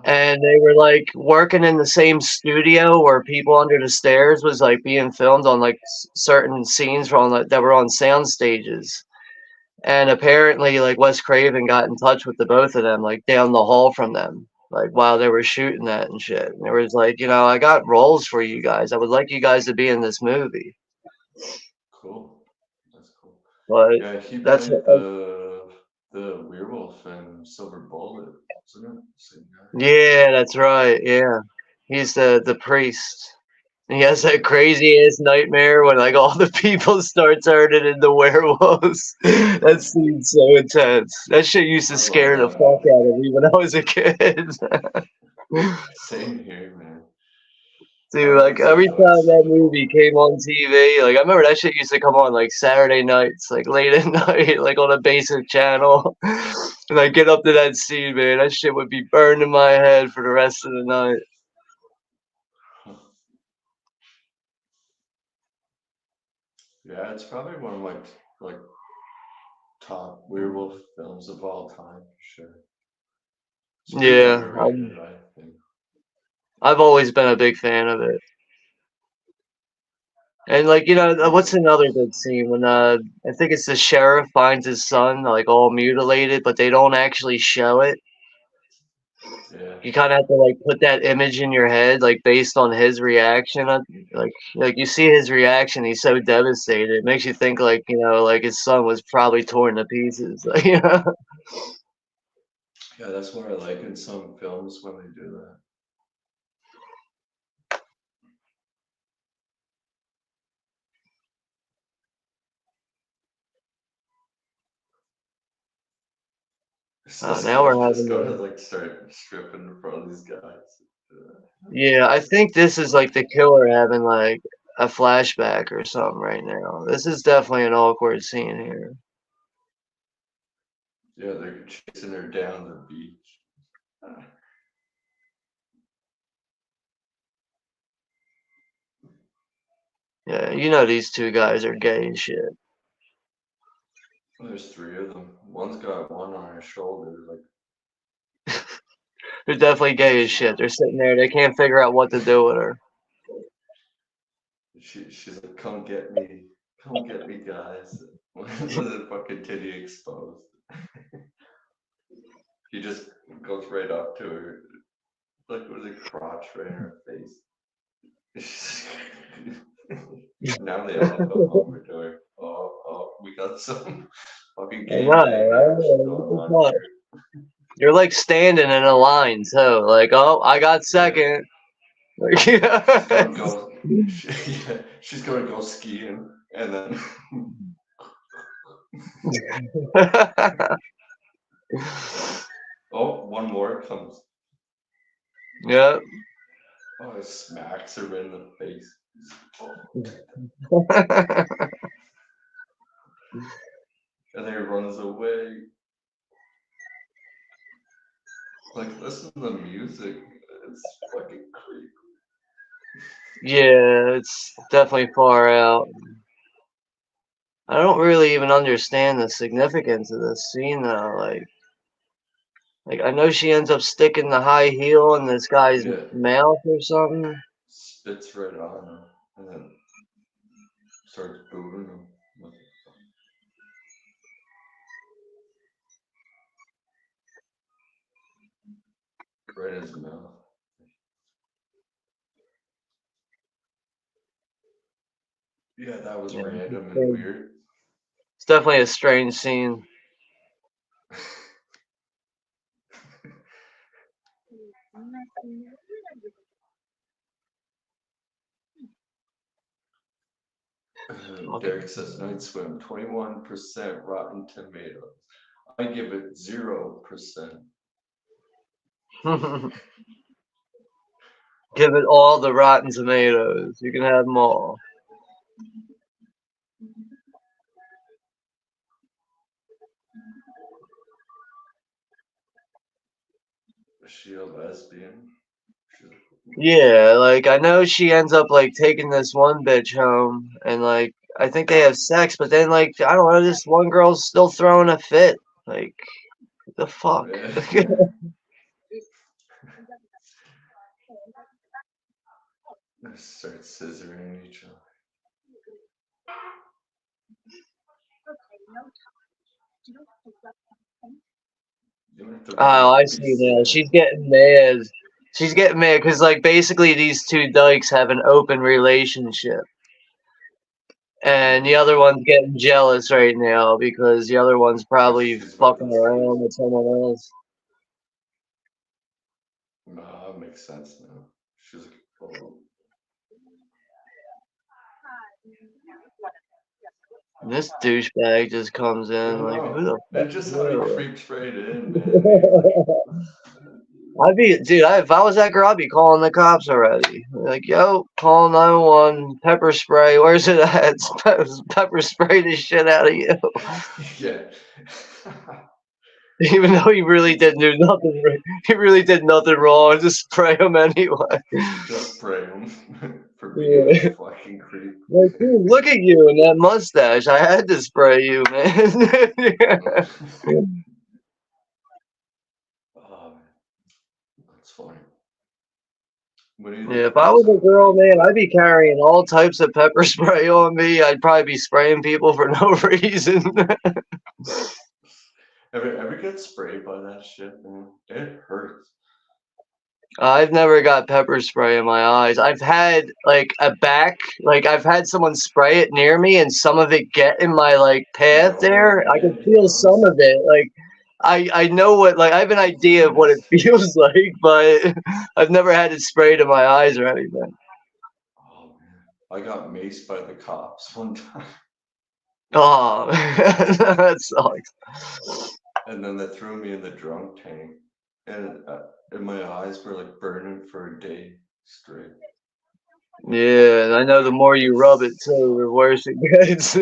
Speaker 6: And they were like working in the same studio where People Under the Stairs was like being filmed on like certain scenes from like that were on sound stages. And apparently like Wes Craven got in touch with the both of them like down the hall from them like while they were shooting that and shit. And it was like, I got roles for you guys. I would like you guys to be in this movie.
Speaker 4: Cool. That's cool.
Speaker 6: But
Speaker 4: Yeah, he
Speaker 6: that's
Speaker 4: played the werewolf in Silver Bullet, isn't it? Same guy.
Speaker 6: yeah, that's right. Yeah. He's the priest. He has that crazy ass nightmare when like all the people start turning into werewolves. That scene's so intense. That shit used to
Speaker 4: I love
Speaker 6: scare the
Speaker 4: that
Speaker 6: fuck
Speaker 4: movie.
Speaker 6: out of me when I was a kid.
Speaker 4: Same here, man. I
Speaker 6: Dude, like
Speaker 4: was
Speaker 6: every
Speaker 4: like
Speaker 6: time that
Speaker 4: Silver
Speaker 6: movie
Speaker 4: Bullet.
Speaker 6: came on TV, like I remember that shit used to come on like Saturday nights, like late at night, like on a basic channel. And I get up to that scene, man, that shit would be burned in my head for the rest of the night.
Speaker 4: Yeah, it's probably one of my like top werewolf films of all time for sure. It's pretty
Speaker 6: Yeah,
Speaker 4: underrated, I think.
Speaker 6: I've always been a big fan of it. And like
Speaker 4: Yeah,
Speaker 6: what's another good scene when I think it's the sheriff finds his son like all mutilated, but they don't actually show it.
Speaker 4: yeah,
Speaker 6: You kind of have to like put that image in your head, like based on his reaction. Like you see his reaction, he's so devastated. It makes you think like like his son was probably torn to pieces.
Speaker 4: yeah. That's what I like in some films when they do that. So this
Speaker 6: Now
Speaker 4: guy's
Speaker 6: we're
Speaker 4: just
Speaker 6: having
Speaker 4: gonna
Speaker 6: the
Speaker 4: like start stripping in front of these guys.
Speaker 6: yeah. I think this is like the killer having like a flashback or something right now. This is definitely an awkward scene here.
Speaker 4: Yeah, they're chasing her down the beach.
Speaker 6: Yeah, these two guys are gay as shit.
Speaker 4: There's three of them. One's got one on her shoulder, like
Speaker 6: They're definitely gay as shit. They're sitting there. They can't figure out what to do with her.
Speaker 4: she's like, come get me, guys." With the fucking titty exposed, he just goes right up to her, like with a crotch right in her face. Now they all come over to her. Oh, we got some fucking
Speaker 6: I know,
Speaker 4: gangbang
Speaker 6: right?
Speaker 4: action
Speaker 6: What
Speaker 4: going
Speaker 6: the
Speaker 4: on
Speaker 6: fuck?
Speaker 4: here.
Speaker 6: You're like standing in a line too. Like, oh, I got
Speaker 4: Yeah,
Speaker 6: second. Like,
Speaker 4: she's gonna go. Yeah, she's gonna go skiing, and then oh, one more comes.
Speaker 6: Yep.
Speaker 4: Oh, it smacks her in the face. Oh, and then he runs away. Like, listen to the music. It's fucking creepy.
Speaker 6: Yeah, it's definitely far out. I don't really even understand the significance of this scene though. Like I know she ends up sticking the high heel in this guy's
Speaker 4: Yeah,
Speaker 6: mouth or something.
Speaker 4: spits right on him, and then starts booting him. What the fuck? Right in his mouth. Yeah, that was
Speaker 6: Yeah,
Speaker 4: random and weird.
Speaker 6: it's definitely a strange scene.
Speaker 4: Derek says Night Swim, 21% Rotten Tomatoes. I give it 0%.
Speaker 6: Give it all the Rotten Tomatoes. You can have them all.
Speaker 4: Is she a lesbian? She's
Speaker 6: Yeah, like I know she ends up like taking this one bitch home, and like I think they have sex, but then like I don't know, this one girl's still throwing a fit. Like the fuck.
Speaker 4: yeah. They start scissoring each other. You have to
Speaker 6: Oh, I
Speaker 4: really
Speaker 6: see now.
Speaker 4: say
Speaker 6: She's getting mad. She's getting mad because like basically these two dykes have an open relationship. And the other one's getting jealous right now because the other one's
Speaker 4: because
Speaker 6: probably
Speaker 4: she's with
Speaker 6: fucking
Speaker 4: those guys.
Speaker 6: around with someone else.
Speaker 4: Nah, that makes sense now. She's like, oh,
Speaker 6: And this douchebag just comes
Speaker 4: yo,
Speaker 6: in like, who
Speaker 4: no.
Speaker 6: the
Speaker 4: It's
Speaker 6: fuck
Speaker 4: just
Speaker 6: is
Speaker 4: how he
Speaker 6: you?
Speaker 4: creeps right in, man. He's like,
Speaker 6: I'd be, dude. If I was that girl, I'd be calling the cops already. Like, yo, call 911, pepper spray. Where's it at? Pepper spray the shit out of you.
Speaker 4: yeah.
Speaker 6: Even though he really did do nothing. He really did nothing wrong. Just spray him anyway.
Speaker 4: Just spray him for being a
Speaker 6: Yeah.
Speaker 4: fucking creep.
Speaker 6: Like, dude, look at you and that mustache. I had to spray you, man.
Speaker 4: Oh, man. That's funny. What do you
Speaker 6: Yeah,
Speaker 4: think
Speaker 6: if I
Speaker 4: about
Speaker 6: was a girl,
Speaker 4: Pete?
Speaker 6: man, I'd be carrying all types of pepper spray on me. I'd probably be spraying people for no reason.
Speaker 4: Ever get sprayed by that shit, man? It hurts.
Speaker 6: I've never got pepper spray in my eyes. I've had like I've had someone spray it near me and some of it get in my like path
Speaker 4: Yo,
Speaker 6: there. I can
Speaker 4: yeah, it
Speaker 6: feel some
Speaker 4: does.
Speaker 6: of it. Like I know what like I have an idea of what it
Speaker 4: Yes.
Speaker 6: feels like, but I've never had it sprayed in my eyes or anything.
Speaker 4: Oh man, I got maced by the cops one time,
Speaker 6: Oh, that sucks.
Speaker 4: and then they threw me in the drunk tank, and my eyes were like burning for a day straight.
Speaker 6: Yeah, and I know the more
Speaker 4: It
Speaker 6: you rub it too, the
Speaker 4: sucked.
Speaker 6: worse it gets.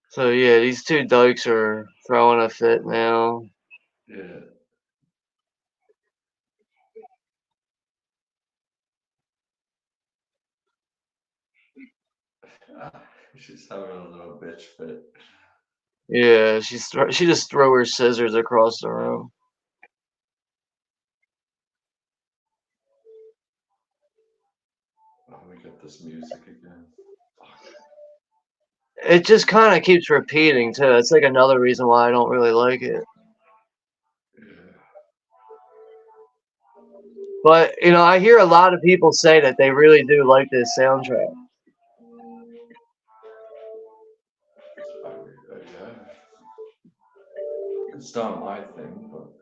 Speaker 6: So yeah, these two dykes are throwing a fit now.
Speaker 4: Yeah. She's having a little bitch fit.
Speaker 6: Yeah, she just threw her scissors across the room.
Speaker 4: Oh, we got this music again. Fuck.
Speaker 6: It just kind of keeps repeating too. It's like another reason why I don't really like it.
Speaker 4: Yeah.
Speaker 6: But you know, I hear a lot of people say that they really do like this soundtrack.
Speaker 4: Yeah. It's not my thing, but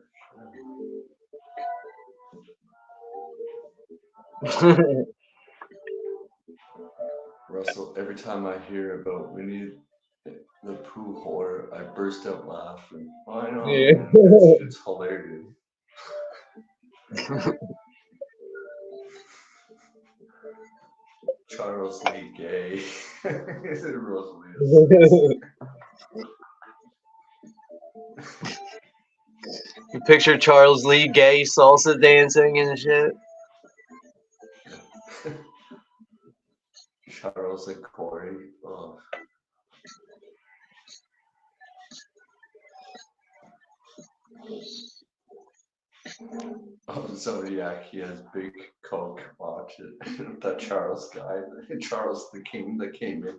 Speaker 4: Russell, every time I hear about Winnie the Pooh horror, I burst out laughing. I know,
Speaker 6: Yeah.
Speaker 4: man. It's hilarious. Charles Lee Gay. Rosalie is.
Speaker 6: You picture Charles Lee gay salsa dancing and shit.
Speaker 4: Charles and Corey. Oh. Oh, Zodiac, he has big coke. Watch it. That Charles guy, Charles the King that came in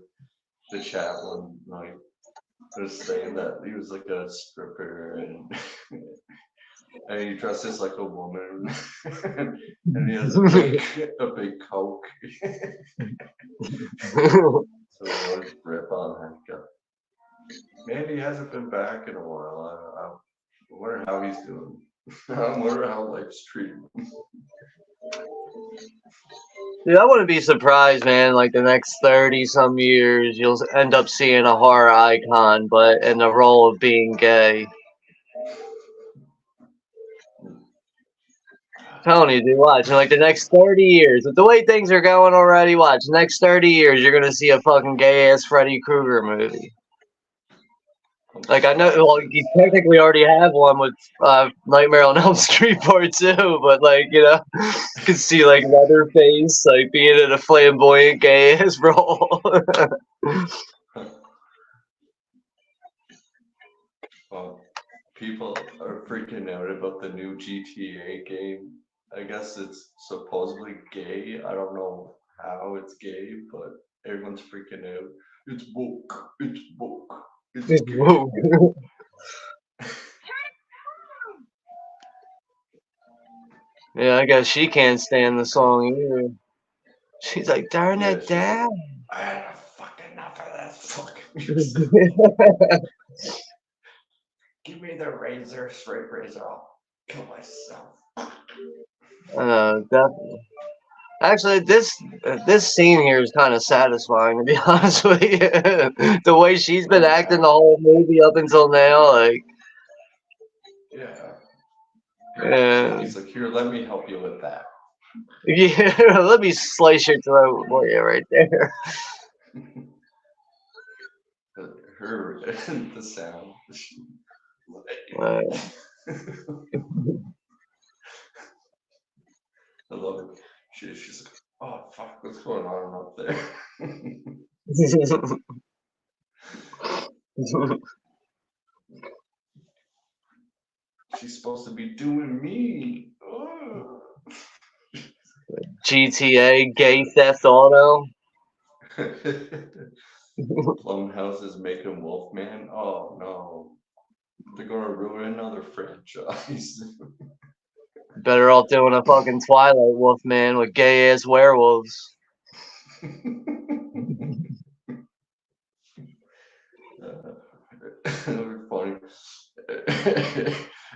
Speaker 4: the chat one night, was saying that he was like a stripper and and he dresses like a woman and he has a big coke. So we always rip on that guy. Man, he hasn't been back in a while. I wonder how he's doing. I wonder how life's treating him.
Speaker 6: Dude, I wouldn't be surprised, man. Like the next 30 some years, you'll end up seeing a horror icon, but in the role of being gay. telling you, dude, watch. In like the next 30 years, with the way things are going already, watch. The next 30 years, you're gonna see a fucking gay ass Freddy Krueger movie. Like I know, well, you technically already have one with Nightmare on Elm Street Part 2, but like you can see like Leatherface like being in a flamboyant gay ass role.
Speaker 4: Well, people are freaking out about the new GTA game. I guess it's supposedly gay. I don't know how it's gay, but everyone's freaking out. It's woke. It's woke. It's gay.
Speaker 6: Whoa. Yeah, I guess she can't stand the song either. She's like, turn
Speaker 4: Yeah,
Speaker 6: it
Speaker 4: she's like,
Speaker 6: down.
Speaker 4: I had fucking enough of that fucking music. Give me the razor, straight razor. I'll kill myself.
Speaker 6: Definitely. Actually, this scene here is kind of satisfying, to be honest with you. The way she's been acting the whole movie up until now, like,
Speaker 4: Yeah.
Speaker 6: yeah,
Speaker 4: He's like, here, let me help you with that.
Speaker 6: yeah. Let me slice your throat for you right there.
Speaker 4: Her, the sound.
Speaker 6: Uh,
Speaker 4: I love it. She's like, oh fuck, what's going on up there? She's supposed to be doing me. Oh.
Speaker 6: GTA Gay Theft Auto.
Speaker 4: Blumhouse is making Wolfman. Oh no, they're gonna ruin another franchise.
Speaker 6: Better off doing a fucking Twilight Wolfman with gay ass werewolves.
Speaker 4: That'd be funny.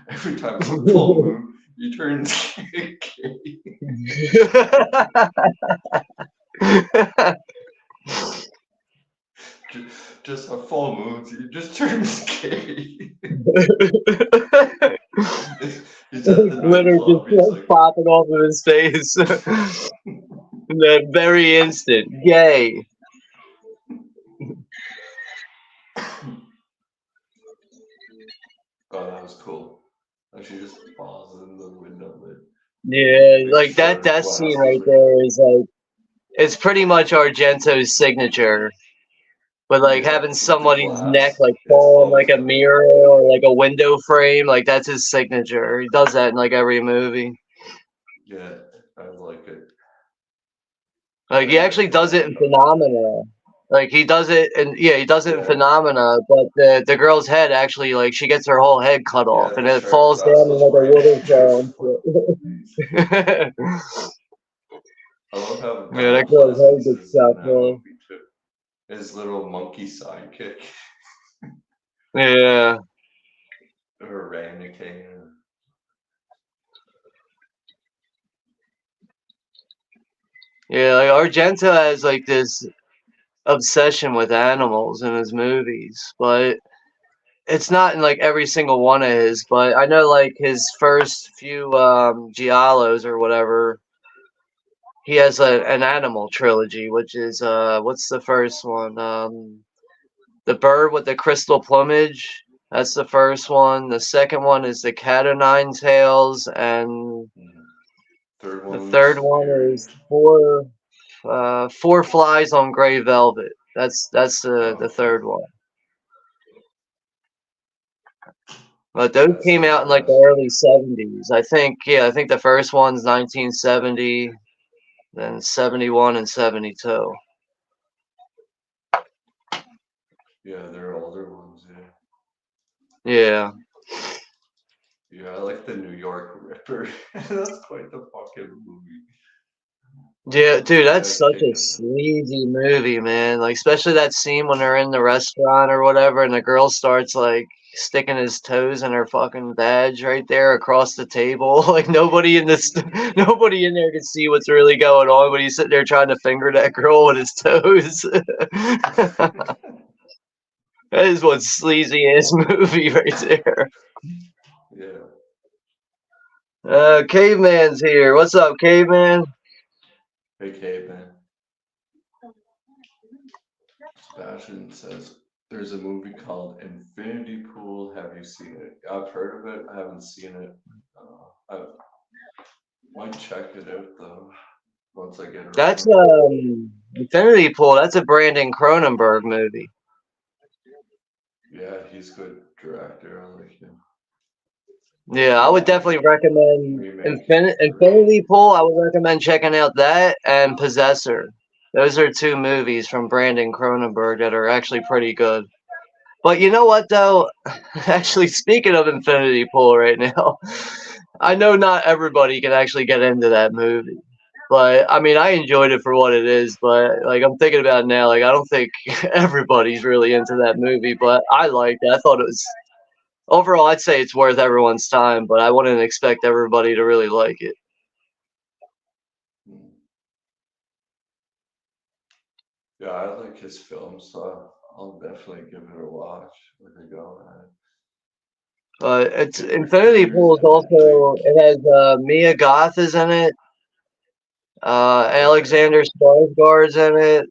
Speaker 4: Every time it's a full moon, you turn gay. Just a full moon, you just turn gay. He's at the
Speaker 6: Glitter
Speaker 4: nightclub.
Speaker 6: just like popping off of his face. In that very instant, gay.
Speaker 4: Oh, that was cool. Like she just falls in the window lid.
Speaker 6: Yeah, like
Speaker 4: Shattered
Speaker 6: that
Speaker 4: glass
Speaker 6: scene
Speaker 4: is
Speaker 6: right
Speaker 4: like,
Speaker 6: there is like it's pretty much Argento's signature. But like
Speaker 4: yeah,
Speaker 6: having
Speaker 4: with the
Speaker 6: somebody's neck
Speaker 4: glass,
Speaker 6: like
Speaker 4: it's
Speaker 6: fall in
Speaker 4: always
Speaker 6: like a
Speaker 4: gonna be
Speaker 6: mirror or like a window frame, like that's his signature. He does that in like every movie.
Speaker 4: yeah, I like it.
Speaker 6: Like he actually does it in Phenomena. Like he does it and yeah, he does it in
Speaker 4: Yeah.
Speaker 6: Phenomena, but the girl's head actually like she gets her whole head cut
Speaker 4: Yeah,
Speaker 6: off and
Speaker 4: the
Speaker 6: it
Speaker 4: sharp
Speaker 6: falls down in
Speaker 4: glasses
Speaker 6: like a
Speaker 4: right
Speaker 6: waterfall and shit.
Speaker 4: I love how
Speaker 6: Yeah,
Speaker 4: Guy
Speaker 6: that girl's head
Speaker 4: Pleasance
Speaker 6: gets
Speaker 4: is in
Speaker 6: chopped
Speaker 4: that
Speaker 6: off.
Speaker 4: movie too. His little monkey sidekick,
Speaker 6: Yeah.
Speaker 4: orangutan.
Speaker 6: Yeah, like Argento has like this obsession with animals in his movies, but it's not in like every single one of his. But I know like his first few giallos or whatever, he has an animal trilogy, which is what's the first one? The bird with the crystal plumage. That's the first one. The second one is the cat o' nine tails, and
Speaker 4: Third
Speaker 6: the
Speaker 4: one's
Speaker 6: third one
Speaker 4: Spirit.
Speaker 6: is four flies on gray velvet. That's the third one. But those
Speaker 4: That's
Speaker 6: came
Speaker 4: the
Speaker 6: out in like
Speaker 4: best.
Speaker 6: the early 70s. I think, yeah, I think the first one's 1970, then 71 and 72.
Speaker 4: Yeah, they're older ones. Yeah.
Speaker 6: Yeah.
Speaker 4: Yeah, I like the New York Ripper. That's quite the fucking movie.
Speaker 6: Yeah, dude,
Speaker 4: The
Speaker 6: that's
Speaker 4: guy
Speaker 6: such a
Speaker 4: kicking it.
Speaker 6: sleazy movie, man. Like, especially that scene when they're in the restaurant or whatever, and the girl starts like sticking his toes in her fucking badge right there across the table. Like nobody in this, nobody in there can see what's really going on, but he's sitting there trying to finger that girl with his toes. That is one sleazy ass movie right there.
Speaker 4: Yeah.
Speaker 6: Caveman's here. What's up, Caveman?
Speaker 4: Hey, caveman. Sebastian says there's a movie called Infinity Pool. Have you seen it? I've heard of it. I haven't seen it. I might check it out though once I get
Speaker 6: That's
Speaker 4: around.
Speaker 6: Infinity Pool. That's a Brandon Cronenberg movie.
Speaker 4: Yeah, he's good director. I like him.
Speaker 6: Yeah, I would definitely recommend
Speaker 4: Remake.
Speaker 6: Infinity Pool. I would recommend checking out that and Possessor. Those are two movies from Brandon Cronenberg that are actually pretty good. But you know what, though? Actually, speaking of Infinity Pool right now, I know not everybody can actually get into that movie. But I mean, I enjoyed it for what it is. But like, I'm thinking about it now. Like, I don't think everybody's really into that movie. But I liked it. I thought it was overall. I'd say it's worth everyone's time. But I wouldn't expect everybody to really like it.
Speaker 4: Hmm. Yeah, I like his films, so I'll definitely give it a watch when I go.
Speaker 6: But it's
Speaker 4: Favorite
Speaker 6: Infinity
Speaker 4: theaters
Speaker 6: Pool is
Speaker 4: and like,
Speaker 6: also it has Mia Goth is in it.
Speaker 4: okay,
Speaker 6: Alexander Skarsgård's in it.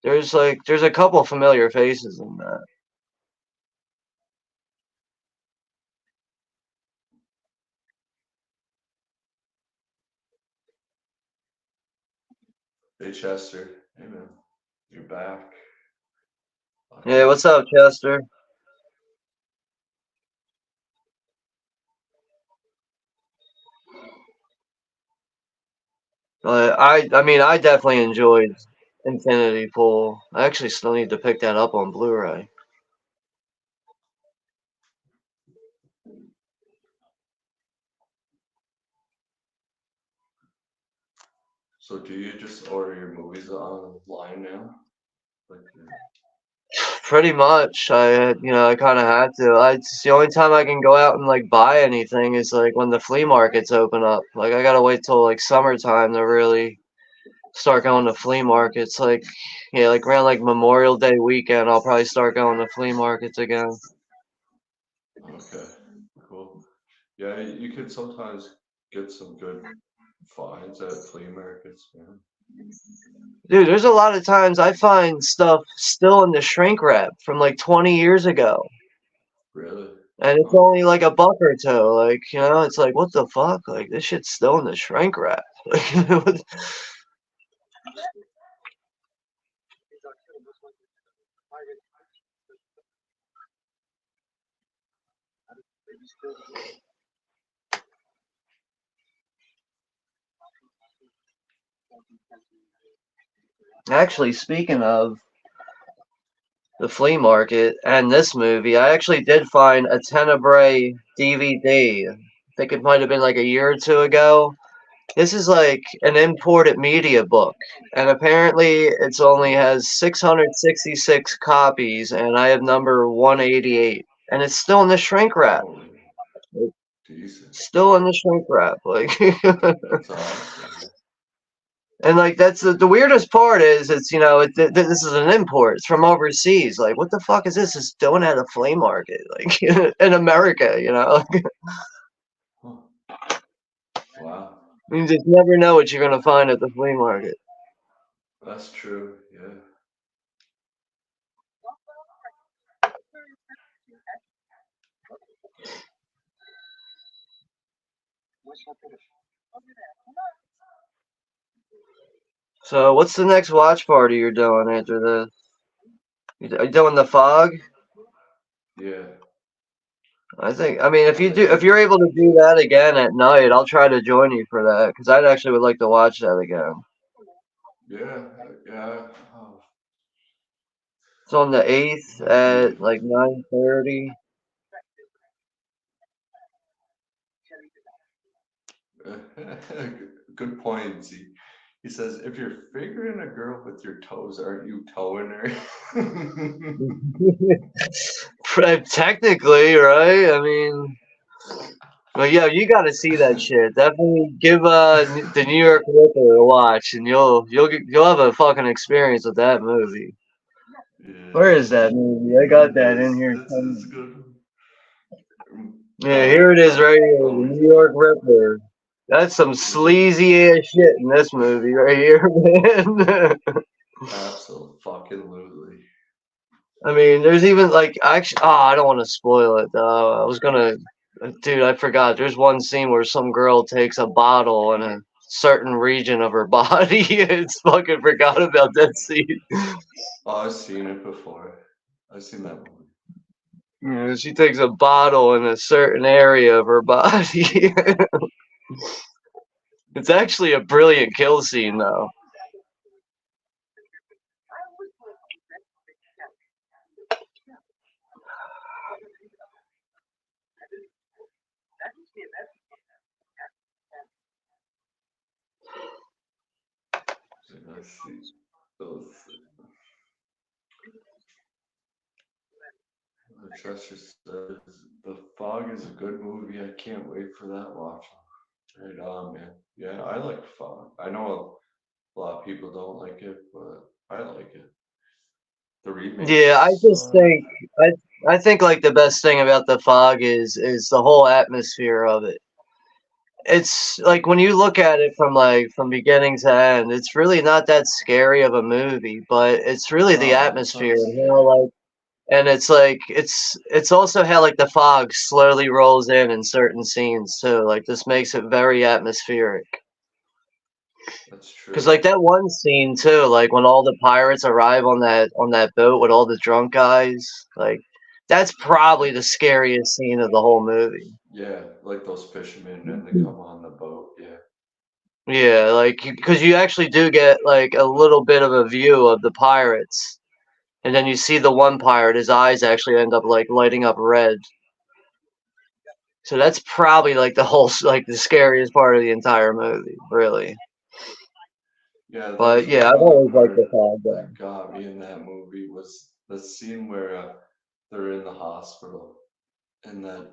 Speaker 6: There's a couple familiar faces in that.
Speaker 4: hey Chester, hey man, you're back.
Speaker 6: Yeah,
Speaker 4: Welcome.
Speaker 6: what's up, Chester? I mean I definitely enjoyed Infinity Pool. I actually still need to pick that up on Blu-ray.
Speaker 4: So do you just order your movies online now? Like,
Speaker 6: Pretty much, I kind of had to. It's the only time I can go out and like buy anything is like when the flea markets open up. Like I gotta wait till like summertime to really start going to flea markets. Like yeah, like around like Memorial Day weekend, I'll probably start going to flea markets again.
Speaker 4: okay, cool. Yeah, you could sometimes get some good finds at flea markets, man.
Speaker 6: Dude, there's a lot of times I find stuff still in the shrink wrap from like 20 years ago,
Speaker 4: Really?
Speaker 6: and it's
Speaker 4: Huh.
Speaker 6: only like a buck or two. Like, it's like, what the fuck? Like, this shit's still in the shrink wrap. Like, actually, speaking of the flea market and this movie, I actually did find a Tenebrae DVD. I think it might have been like a year or two ago. This is like an imported media book, and apparently it's only has 666 copies, and I have number 188, and it's still in the shrink wrap.
Speaker 4: Holy,
Speaker 6: It's
Speaker 4: decent.
Speaker 6: still in the shrink wrap, like,
Speaker 4: That's awesome.
Speaker 6: and like that's the weirdest part is it's this is an import. It's from overseas. Like, what the fuck is this? It's still at a flea market, like in America.
Speaker 4: Huh. Wow,
Speaker 6: You just never know what you're gonna find at the flea market.
Speaker 4: that's true. Yeah.
Speaker 6: So, what's the next watch party you're doing after this? Are you doing the fog?
Speaker 4: Yeah.
Speaker 6: I mean, if you're able to do that again at night, I'll try to join you for that because I'd actually would like to watch that again.
Speaker 4: Yeah. Yeah.
Speaker 6: It's on the 8th
Speaker 4: Maybe.
Speaker 6: at like 9:30.
Speaker 4: Good point, Z. He says, if you're figuring a girl with your toes, aren't you towing her?
Speaker 6: Technically, right? I mean, but yeah, you got to see that shit. Definitely give the New York Ripper a watch, and you'll have a fucking experience with that movie.
Speaker 4: Yeah,
Speaker 6: Where is that movie? I got that in here
Speaker 4: it's
Speaker 6: somewhere.
Speaker 4: good.
Speaker 6: Yeah, here it is right here, the
Speaker 4: always
Speaker 6: New York
Speaker 4: been.
Speaker 6: Ripper. That's some
Speaker 4: Yeah,
Speaker 6: sleazy ass shit in this movie right here, man.
Speaker 4: absolutely.
Speaker 6: I mean, there's even like actually. Oh, I don't want to spoil it though. I was gonna, dude. I forgot. There's one scene where some girl takes a bottle in a certain region of her body. It's fucking forgot about that scene.
Speaker 4: Oh, I've seen it before. I've seen that movie.
Speaker 6: Yeah, she takes a bottle in a certain area of her body. It's actually a brilliant kill scene though.
Speaker 4: I see those. Chester says The Fog is a good movie. I can't wait for that watch. Right on, man. Yeah, I like Fog. I know a lot of people don't like it, but I like it. The
Speaker 6: Yeah, I
Speaker 4: remakes,
Speaker 6: just think I I think like the best thing about the fog is the whole atmosphere of it. It's like when you look at it from beginning to end, it's really not that scary of a movie, but it's really the
Speaker 4: no, it's
Speaker 6: atmosphere
Speaker 4: not
Speaker 6: and how
Speaker 4: scary.
Speaker 6: like and it's like it's also how like the fog slowly rolls in certain scenes too. Like this makes it very atmospheric.
Speaker 4: That's
Speaker 6: Cause
Speaker 4: true.
Speaker 6: like that one scene too, like when all the pirates arrive on that boat with all the drunk guys, like that's probably the scariest scene of the whole movie.
Speaker 4: Yeah, like those fishermen and they come on the boat. Yeah,
Speaker 6: Yeah, like because you actually do get like a little bit of a view of the pirates, and then you see the one pirate, his eyes actually end up like lighting up red. So that's probably like the whole like the scariest part of the entire movie, really.
Speaker 4: yeah. There
Speaker 6: But
Speaker 4: was
Speaker 6: yeah,
Speaker 4: one
Speaker 6: I've
Speaker 4: other
Speaker 6: always liked the
Speaker 4: part
Speaker 6: fog
Speaker 4: that
Speaker 6: though.
Speaker 4: got me in that movie was the scene where they're in the hospital and that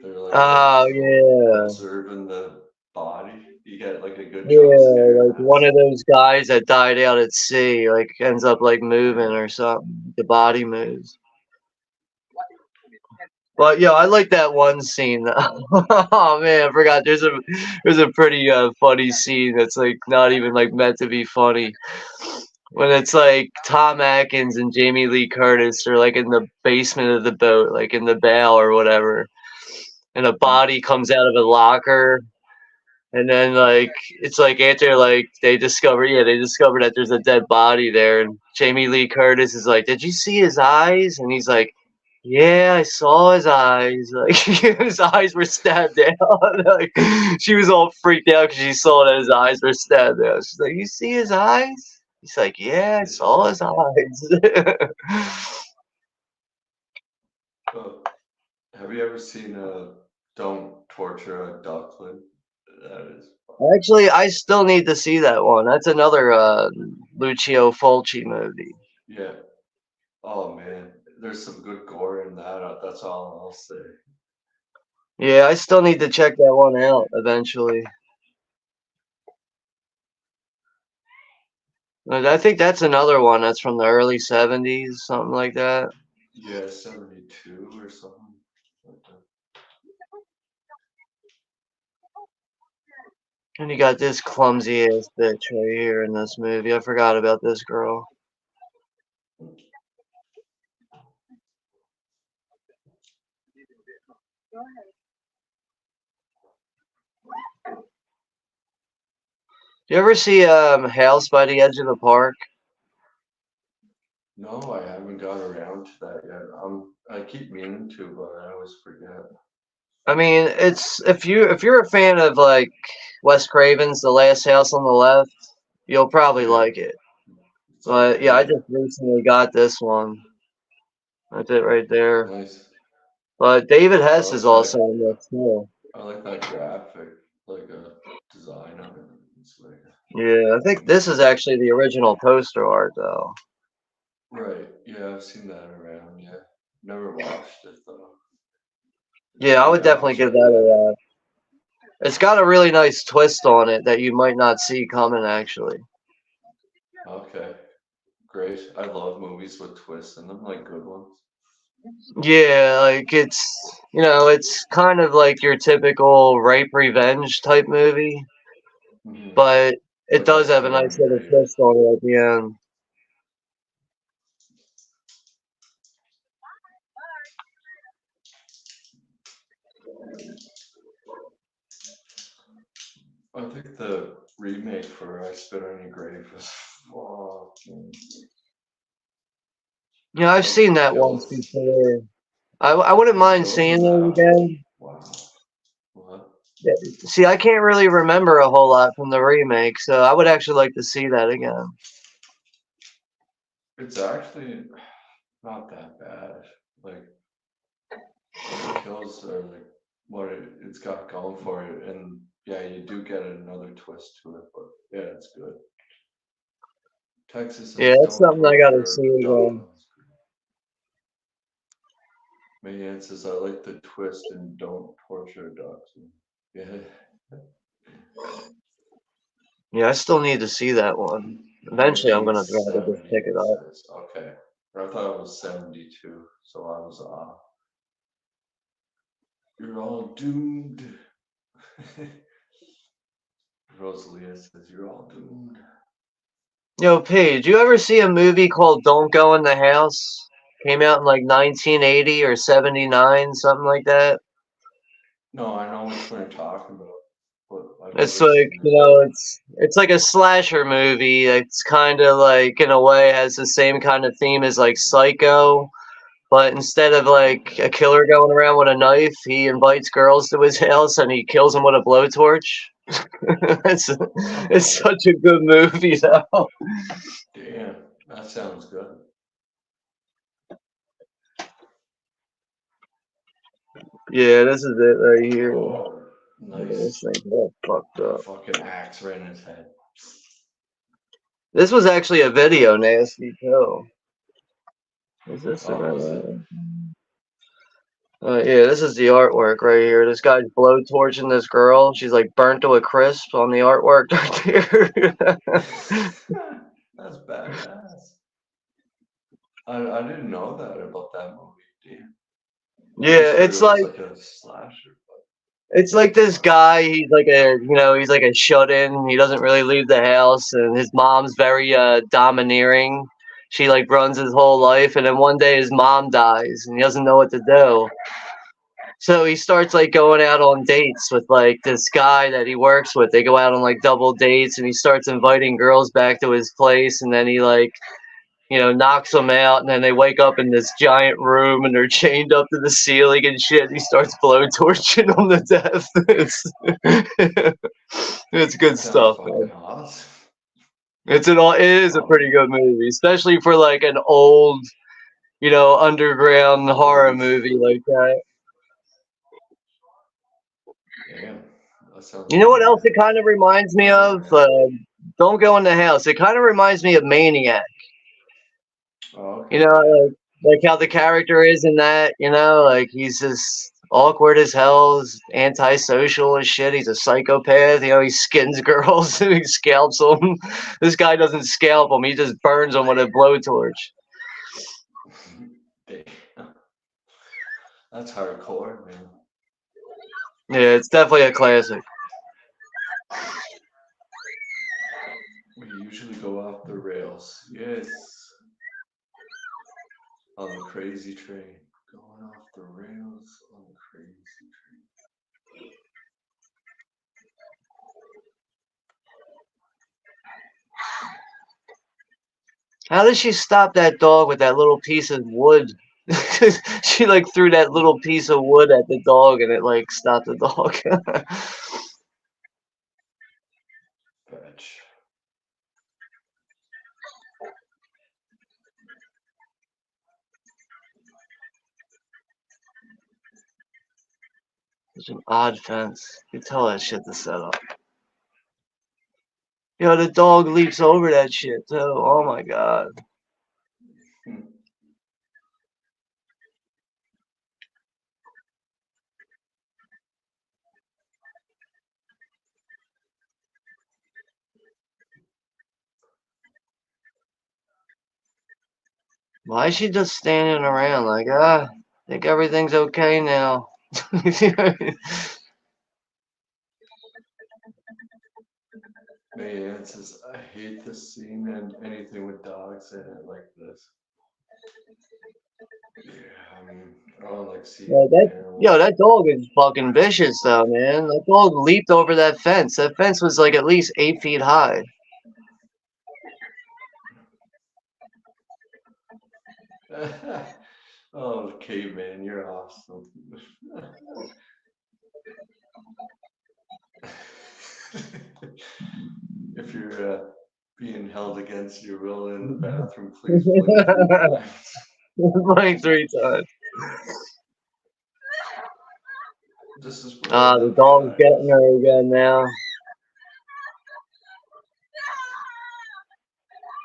Speaker 4: they're like
Speaker 6: Oh yeah.
Speaker 4: observing the body. You get like a good jump scare
Speaker 6: Yeah,
Speaker 4: in
Speaker 6: like
Speaker 4: that
Speaker 6: one of
Speaker 4: scene.
Speaker 6: those guys that died out at sea, like ends up like moving
Speaker 4: Yeah,
Speaker 6: or something. The body moves. But yeah, I like that one scene. Oh man, I forgot. There's a pretty funny scene that's like not even like meant to be funny. When it's like Tom Atkins and Jamie Lee Curtis are like in the basement of the boat, like in the bow or whatever, and a body comes out of a locker. And then like it's like after like they discover that there's a dead body there, and Jamie Lee Curtis is like, "Did you see his eyes?" And he's like, "Yeah, I saw his eyes. Like his eyes were stabbed out." Like she was all freaked out because she saw that his eyes were stabbed out. She's like, "You see his eyes?" He's like, "Yeah, I saw his eyes."
Speaker 4: Oh, have you ever seen Don't Torture a Duckling? That is funny.
Speaker 6: Actually, I still need to see that one. That's another Lucio Fulci movie.
Speaker 4: Yeah. Oh man, there's some good gore in that. That's all I'll say.
Speaker 6: Yeah, I still need to check that one out eventually. But I think that's another one that's from the early 70s, something like that.
Speaker 4: Yeah, 72 or something like that.
Speaker 6: And you got this clumsy ass bitch right here in this movie. I forgot about this girl. You ever see House by the Edge of the Park?
Speaker 4: No, I haven't got around to that yet. I keep meaning to, but I always forget.
Speaker 6: I mean, it's if you're a fan of like Wes Craven's The Last House on the Left, you'll probably
Speaker 4: Yeah,
Speaker 6: like it.
Speaker 4: it's on
Speaker 6: But yeah, I
Speaker 4: Hulu.
Speaker 6: just recently got this one. That's it right there.
Speaker 4: Nice.
Speaker 6: But David
Speaker 4: I
Speaker 6: Hess is
Speaker 4: like that.
Speaker 6: also in this too.
Speaker 4: I like that graphic, like design of it. It's like
Speaker 6: Yeah, I think this is actually the original poster art though.
Speaker 4: right. Yeah, I've seen that around. Yeah, never watched it though.
Speaker 6: Yeah, I would
Speaker 4: Yeah, I'll
Speaker 6: definitely give
Speaker 4: check
Speaker 6: that
Speaker 4: that
Speaker 6: a. It's got a really nice twist on it that you might not see coming actually.
Speaker 4: out. Okay, great. I love movies with twists in them, like good ones.
Speaker 6: Yeah, like it's kind of like your typical rape revenge type movie,
Speaker 4: Hmm.
Speaker 6: but it
Speaker 4: But
Speaker 6: does
Speaker 4: that's
Speaker 6: have a
Speaker 4: good
Speaker 6: nice
Speaker 4: on
Speaker 6: little
Speaker 4: video.
Speaker 6: twist on it at the end.
Speaker 4: I think the remake for I Spit on Your Grave was fucking
Speaker 6: I've
Speaker 4: like the
Speaker 6: seen that once
Speaker 4: kills.
Speaker 6: before. I wouldn't
Speaker 4: The
Speaker 6: mind
Speaker 4: kills in
Speaker 6: seeing it
Speaker 4: that.
Speaker 6: again.
Speaker 4: Wow. What?
Speaker 6: Yeah, see, I can't really remember a whole lot from the remake, so I would actually like to see that again.
Speaker 4: It's actually not that bad. Like the kills are like what it's got going for it, and yeah, you do get another twist to it, but yeah, it's good. Texas
Speaker 6: Yeah,
Speaker 4: says
Speaker 6: that's
Speaker 4: don't
Speaker 6: something I gotta
Speaker 4: torture
Speaker 6: see again.
Speaker 4: dogs. Mayan says I like the twist and don't torture ducks. Yeah.
Speaker 6: Yeah, I still need to see that one. Eventually, I'm gonna try to just
Speaker 4: 1970
Speaker 6: pick it
Speaker 4: it
Speaker 6: up.
Speaker 4: says. Okay. I thought it was 72, so I was off. You're all doomed. Rosalia says you're all doomed.
Speaker 6: Yo, Paige, you ever see a movie called Don't Go in the House? Came out in like 1980 or 79, something like that.
Speaker 4: No, I know which one you're talking about, but I've
Speaker 6: It's
Speaker 4: never
Speaker 6: like,
Speaker 4: seen it.
Speaker 6: it's like a slasher movie. It's kind of like, in a way, has the same kind of theme as like Psycho, but instead of like a
Speaker 4: Okay.
Speaker 6: killer going around with a knife, he invites girls to his house and he kills them with a blowtorch. it's it's
Speaker 4: Okay.
Speaker 6: such a good movie though.
Speaker 4: Damn. That sounds good.
Speaker 6: Yeah, this is it right here.
Speaker 4: Oh,
Speaker 6: Look at this
Speaker 4: nice.
Speaker 6: thing all fucked
Speaker 4: A
Speaker 6: up.
Speaker 4: fucking axe right in his head.
Speaker 6: This was actually a video nasty too. Is this the
Speaker 4: Oh,
Speaker 6: right
Speaker 4: was it?
Speaker 6: one? Yeah, this is the artwork right here. This guy's blowtorching this girl. She's like burnt to a crisp on the artwork right there.
Speaker 4: That's badass. I didn't know that about that movie. Damn. I
Speaker 6: Yeah,
Speaker 4: just heard it was like a slasher.
Speaker 6: it's like this guy. He's like he's like a shut in. He doesn't really leave the house, and his mom's very domineering. She like runs his whole life, and then one day his mom dies, and he doesn't know what to do. So he starts like going out on dates with like this guy that he works with. They go out on like double dates, and he starts inviting girls back to his place, and then he like knocks them out, and then they wake up in this giant room, and they're chained up to the ceiling and shit. And he starts blowtorching them to death. It's good
Speaker 4: That sounds
Speaker 6: stuff,
Speaker 4: fucking
Speaker 6: man.
Speaker 4: awesome.
Speaker 6: It is a pretty good movie, especially for like an old, underground horror
Speaker 4: Oldies.
Speaker 6: movie like that.
Speaker 4: Damn. That sounds
Speaker 6: You know what else
Speaker 4: badass.
Speaker 6: it kind of reminds me of? Don't Go in the House. It kind of reminds me of Maniac.
Speaker 4: Oh,
Speaker 6: You
Speaker 4: okay,
Speaker 6: know,
Speaker 4: yeah.
Speaker 6: like how the character is in that. Like he's just awkward as hell, antisocial as shit. He's a psychopath. He skins girls and he scalps them. This guy doesn't scalp them. He just burns them with a blowtorch.
Speaker 4: Damn. That's hardcore, man.
Speaker 6: Yeah, it's definitely a classic.
Speaker 4: We usually go off the rails. Yes. On the crazy train. Going off the rails on the crazy train.
Speaker 6: How did she stop that dog with that little piece of wood? She like threw that little piece of wood at the dog and it like stopped the dog.
Speaker 4: Fetch.
Speaker 6: It's an odd fence. You tell that shit to set up. The dog leaps over that shit too. Oh my god.
Speaker 4: Hmm.
Speaker 6: Why is she just standing around like, I think everything's okay now?
Speaker 4: Man, it says I hate this scene and anything with dogs in it like this. Yeah, I mean, I don't like seeing animals.
Speaker 6: That dog is fucking vicious though, man. That dog leaped over that fence. That fence was like at least 8 feet high.
Speaker 4: Oh, caveman, you're awesome. If you're being held against your will in the bathroom, please blink 3 times.
Speaker 6: Like 3 times.
Speaker 4: This is
Speaker 6: The dog's getting her again now.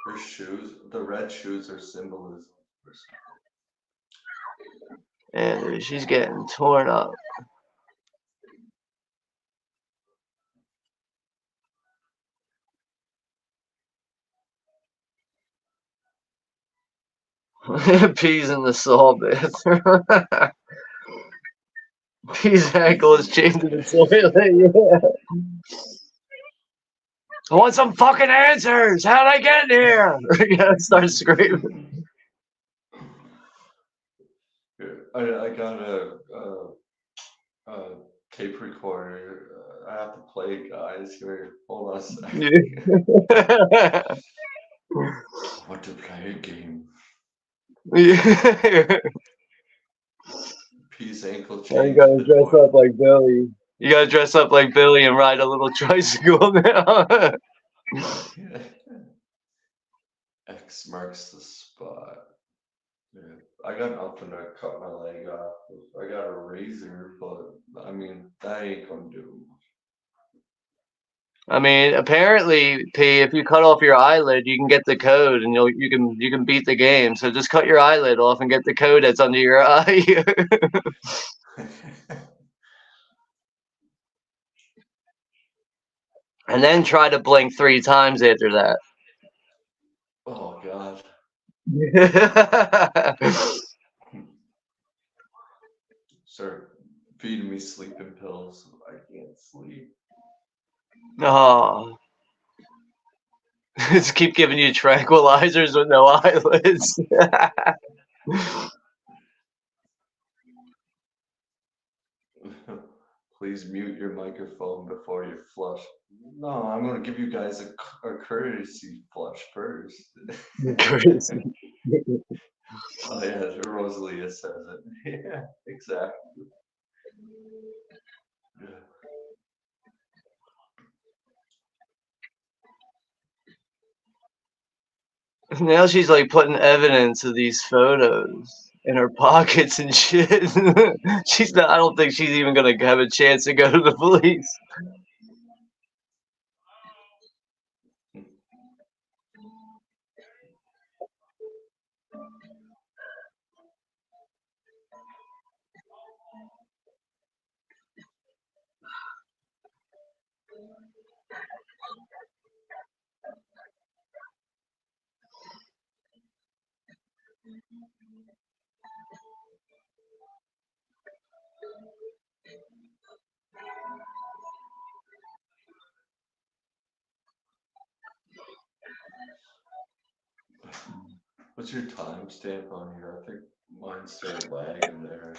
Speaker 4: Her shoes, the red shoes are symbolism.
Speaker 6: And she's getting torn up. Peas in the saw bathroom. Peas' ankle is chained to the toilet. Yeah. I want some fucking answers. How'd I get in here? Yeah, start screaming.
Speaker 4: I got a tape recorder. I have to play, guys. Here, hold on a second.
Speaker 6: Yeah.
Speaker 4: I want to play a game.
Speaker 6: Yeah.
Speaker 4: Peace ankle
Speaker 6: You
Speaker 4: chain to
Speaker 6: gotta
Speaker 4: the
Speaker 6: dress
Speaker 4: toilet.
Speaker 6: up like Billy. You gotta dress up like Billy and ride a little tricycle now.
Speaker 4: X marks the spot. Yeah. I got nothing to cut my leg off with. I got a razor, but I mean that ain't gonna do.
Speaker 6: I mean, apparently, P, if you cut off your eyelid, you can get the code, and you can beat the game. So just cut your eyelid off and get the code that's under your eye. And then try to blink 3 times after that.
Speaker 4: Oh God. Start feeding me sleeping pills. I can't sleep.
Speaker 6: Oh. Just keep giving you tranquilizers with no eyelids.
Speaker 4: Please mute your microphone before you flush. No, I'm gonna give you guys a courtesy flush first.
Speaker 6: Crazy.
Speaker 4: Oh yeah, Rosalia says it. Yeah, exactly. Yeah.
Speaker 6: Now she's like putting evidence of these photos in her pockets and shit. She's not. I don't think she's even gonna have a chance to go to the police.
Speaker 4: What's your timestamp on here? I think mine started lagging there.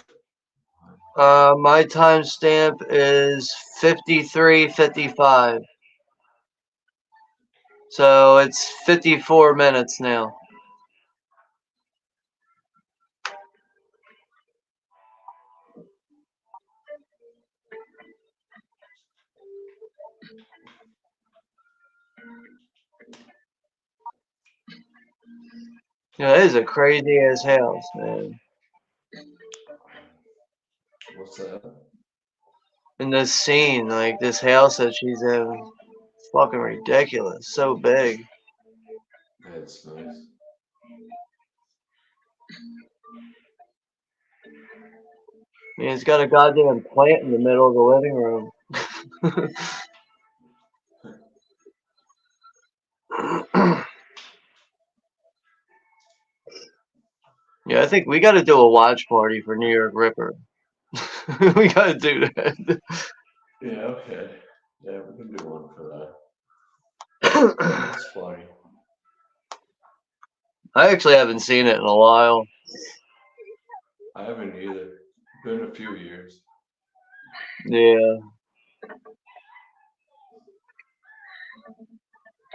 Speaker 6: My timestamp is 53:55. So it's 54 minutes now. Yeah, it is a crazy ass house, man.
Speaker 4: What's that?
Speaker 6: In this scene, like this house that she's in, fucking ridiculous. So big.
Speaker 4: Yeah, it's nice.
Speaker 6: I mean, it's got a goddamn plant in the middle of the living room. Yeah, I think we got to do a watch party for New York Ripper. We got to do that.
Speaker 4: Yeah, okay. Yeah, we can do one for that. That's funny.
Speaker 6: I actually haven't seen it in a while.
Speaker 4: I haven't either. Been a few years.
Speaker 6: Yeah.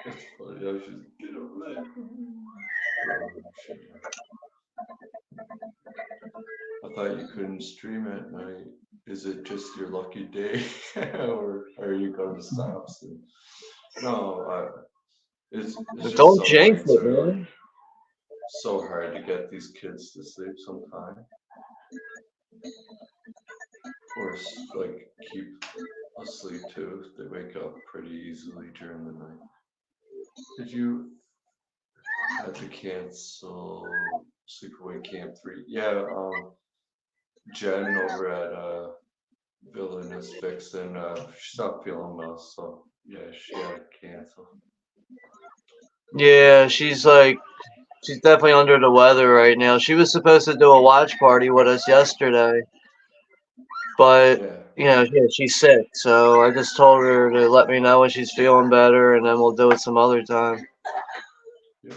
Speaker 4: That's funny. I should get away from me. Oh, shit. I thought you couldn't stream at night. Is it just your lucky day, or are you gonna stop soon? No, it's just
Speaker 6: Don't
Speaker 4: some
Speaker 6: jinx
Speaker 4: nights
Speaker 6: it,
Speaker 4: are like
Speaker 6: man.
Speaker 4: so hard to get these kids to sleep sometime, or like keep asleep too. They wake up pretty easily during the night. Did you have to cancel Sleepaway Camp 3? Yeah, Jen over at Villainous Vixen, she stopped feeling well, so yeah, she had to cancel.
Speaker 6: Yeah, she's definitely under the weather right now. She was supposed to do a watch party with us yesterday, but
Speaker 4: Yeah,
Speaker 6: she's sick. So I just told her to let me know when she's feeling better, and then we'll do it some other time.
Speaker 4: yeah.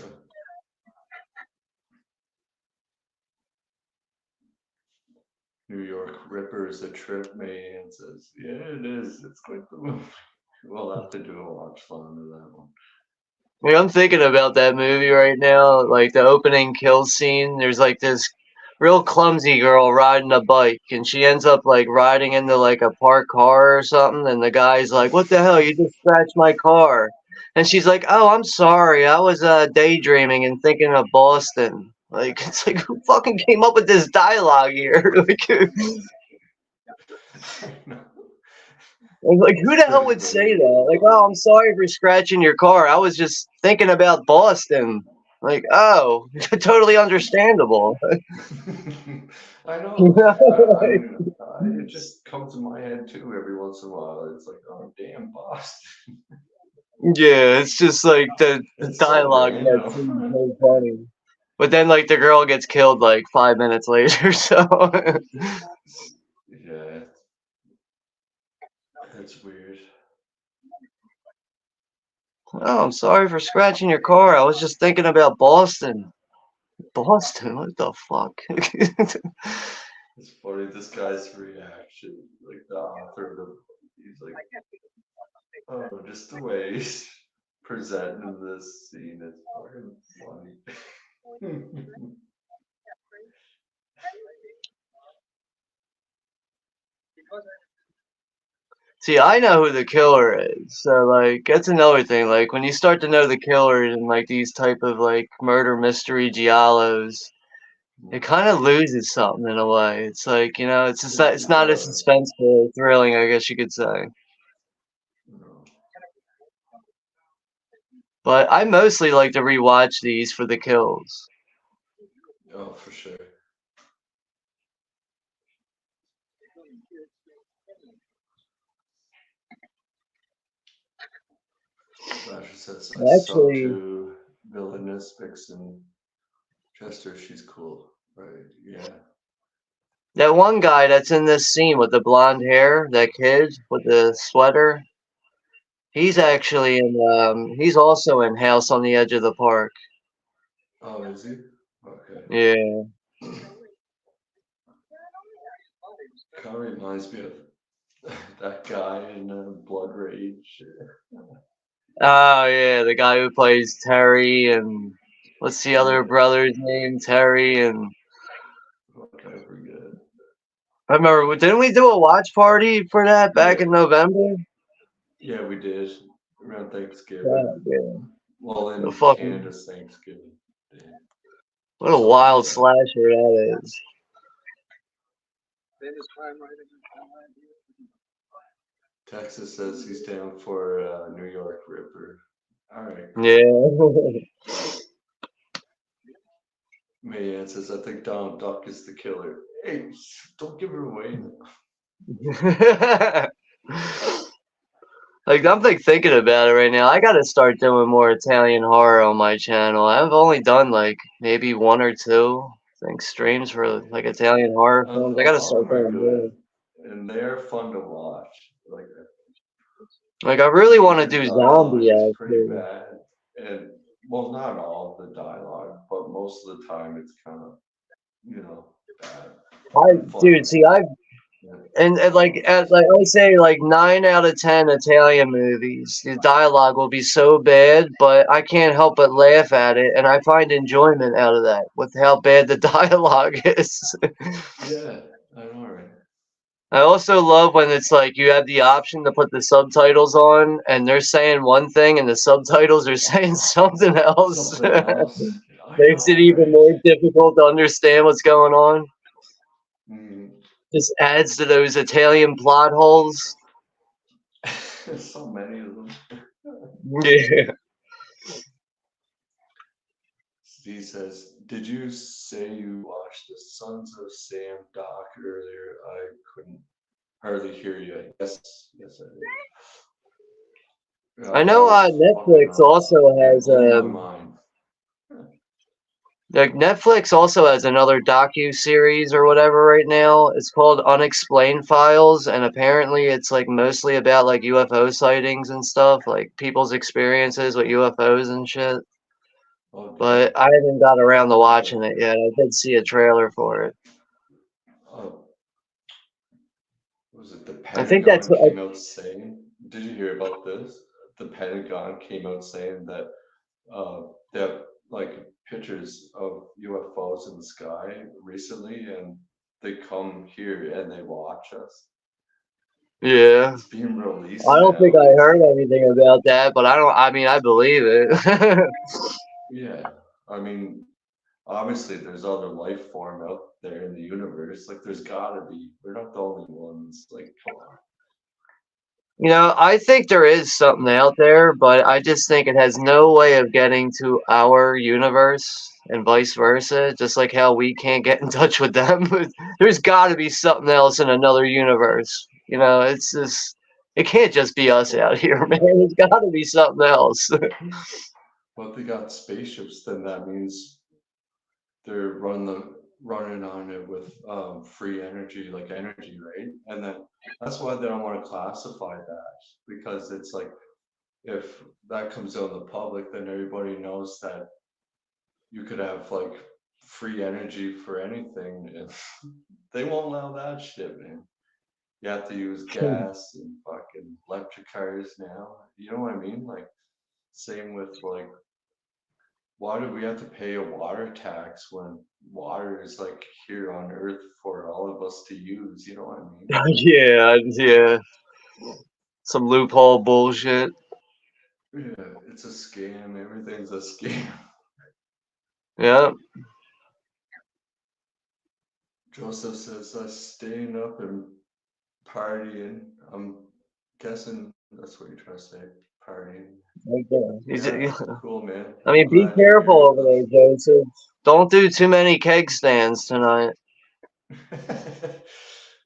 Speaker 4: New York Ripper is a trip, man says. Yeah, it is. It's quite the movie. We'll have to do a watch along to that one.
Speaker 6: I mean, I'm thinking about that movie right now, like the opening kill scene. There's like this real clumsy girl riding a bike, and she ends up like riding into like a parked car or something. And the guy's like, "What the hell? You just scratched my car." And she's like, "Oh, I'm sorry. I was daydreaming and thinking of Boston." Like, it's like, who fucking came up with this dialogue here? Like, who
Speaker 4: It's
Speaker 6: the hell
Speaker 4: pretty
Speaker 6: would say
Speaker 4: funny.
Speaker 6: that? Like, oh, I'm sorry for scratching your car. I was just thinking about Boston. Like, oh, totally understandable.
Speaker 4: I know. It just comes to my head too every once in a while. It's like, oh damn, Boston.
Speaker 6: Yeah, it's just like the
Speaker 4: It's so
Speaker 6: dialogue in that scene is
Speaker 4: random.
Speaker 6: so funny. But then, like, the girl gets killed like 5 minutes later. So,
Speaker 4: Yeah, that's weird.
Speaker 6: oh, I'm sorry for scratching your car. I was just thinking about Boston. Boston? What the fuck?
Speaker 4: It's funny, this guy's reaction, like the author of the book, he's like, oh, just the way he's presenting this scene is fucking funny.
Speaker 6: See, I know who the killer is. So, like, that's another thing. Like, when you start to know the killers and like these type of like murder mystery giallos, it kind of loses something in a way. It's like, it's just not, it's
Speaker 4: It
Speaker 6: not as
Speaker 4: does.
Speaker 6: suspenseful, or thrilling, I guess you could say.
Speaker 4: No.
Speaker 6: But I mostly like to rewatch these for the kills.
Speaker 4: Oh, for sure. Roger says, I sub
Speaker 6: Actually,
Speaker 4: to Villainous Vixen Chester, she's cool. Right, yeah.
Speaker 6: that one guy that's in this scene with the blonde hair, that kid with the sweater, he's actually he's also in House on the Edge of the Park.
Speaker 4: Oh, is he? Okay.
Speaker 6: Yeah.
Speaker 4: Kind of reminds me of that guy in Blood Rage.
Speaker 6: Oh yeah, the guy who plays Terry and what's the other
Speaker 4: Yeah,
Speaker 6: brother's name? Terry and
Speaker 4: fuck, I forget.
Speaker 6: I remember didn't we do a watch party for that back
Speaker 4: Yeah,
Speaker 6: in November?
Speaker 4: yeah, we did around Thanksgiving.
Speaker 6: God, yeah.
Speaker 4: Well,
Speaker 6: The
Speaker 4: in
Speaker 6: fucking
Speaker 4: Canada's Thanksgiving Day,
Speaker 6: what a
Speaker 4: something like
Speaker 6: wild
Speaker 4: that.
Speaker 6: slasher that is.
Speaker 4: Texas says he's down for New York Ripper. All right, cool.
Speaker 6: Yeah.
Speaker 4: Mayan says, I think Donald Duck is the killer. Hey, don't give it away now.
Speaker 6: Like I'm like thinking about it right now. I gotta start doing more Italian horror on my channel. I've only done like maybe one or two. think streams for like Italian horror
Speaker 4: A
Speaker 6: films. I gotta
Speaker 4: lot of
Speaker 6: start
Speaker 4: them are
Speaker 6: going more.
Speaker 4: good, and they're fun to watch.
Speaker 6: Like I really want to
Speaker 4: Their
Speaker 6: do
Speaker 4: dialogue
Speaker 6: zombie
Speaker 4: is pretty
Speaker 6: actually.
Speaker 4: bad, and well, not all of the dialogue, but most of the time it's kind of, bad and
Speaker 6: Dude,
Speaker 4: funny.
Speaker 6: see, I've
Speaker 4: Yeah,
Speaker 6: and like like I would say like 9 out of 10 Italian movies, the dialogue will be so bad, but I can't help but laugh at it, and I find enjoyment out of that with how bad the dialogue is.
Speaker 4: yeah, I know, right?
Speaker 6: I also love when it's like you have the option to put the subtitles on, and they're saying one thing, and the subtitles are saying something else.
Speaker 4: Something else. I
Speaker 6: Makes it
Speaker 4: know,
Speaker 6: even
Speaker 4: right?
Speaker 6: more difficult to understand what's going on.
Speaker 4: Mm.
Speaker 6: Just adds to those Italian plot holes.
Speaker 4: So many of them.
Speaker 6: Yeah.
Speaker 4: He says, "Did you say you watched the Sons of Sam doc earlier? I couldn't hardly hear you." Yes, yes, I did. Yeah,
Speaker 6: I
Speaker 4: that
Speaker 6: know
Speaker 4: was fucking
Speaker 6: Netflix
Speaker 4: awesome.
Speaker 6: also
Speaker 4: It
Speaker 6: has
Speaker 4: blew my mind.
Speaker 6: like Netflix also has another docu series or whatever right now. It's called Unexplained Files, and apparently it's like mostly about like UFO sightings and stuff, like people's experiences with UFOs and shit.
Speaker 4: Oh, damn.
Speaker 6: But I haven't got around to
Speaker 4: I
Speaker 6: watching
Speaker 4: gotta.
Speaker 6: it yet. I did see a trailer for it.
Speaker 4: Oh, was it the
Speaker 6: I think that's
Speaker 4: Pentagon came out saying? Did you hear about this? The Pentagon came out saying that they have like pictures of UFOs in the sky recently, and they come here and they watch us.
Speaker 6: yeah.
Speaker 4: It's being
Speaker 6: I
Speaker 4: released
Speaker 6: don't think
Speaker 4: now.
Speaker 6: I
Speaker 4: It's
Speaker 6: heard anything about that, but I don't. I mean, I believe it.
Speaker 4: yeah. I mean, obviously, there's other life form out there in the universe. Like, there's gotta be. We're not the only ones. Like, come on.
Speaker 6: I think there is something out there, but I just think it has no way of getting to our universe and vice versa. Just like how we can't get in touch with them. There's got to be something else in another universe. It's just it can't just be us out
Speaker 4: Well,
Speaker 6: here, man. There's got to be something else.
Speaker 4: but they got spaceships. Then that means they're running on it with free energy, like energy, right? And then that's why they don't want to classify that, because it's like if that comes out in the public, then everybody knows that you could have like free energy for anything, and they won't allow that shit, man. You have to use gas and fucking electric cars now. You know what I mean? Like, same with like, why do we have to pay a water tax when water is like here on Earth for all of us to use? You know what I mean?
Speaker 6: Yeah, yeah. Some loophole bullshit.
Speaker 4: Yeah, it's a scam. Everything's a scam.
Speaker 6: Yeah.
Speaker 4: Joseph says, staying up and partying. I'm guessing that's what you're trying to say. Partying. Yeah, cool, man.
Speaker 6: I
Speaker 4: I'm
Speaker 6: mean, be
Speaker 4: glad you're
Speaker 6: careful
Speaker 4: here
Speaker 6: over
Speaker 4: with
Speaker 6: there,
Speaker 4: us.
Speaker 6: Joseph. Don't do too many keg stands tonight.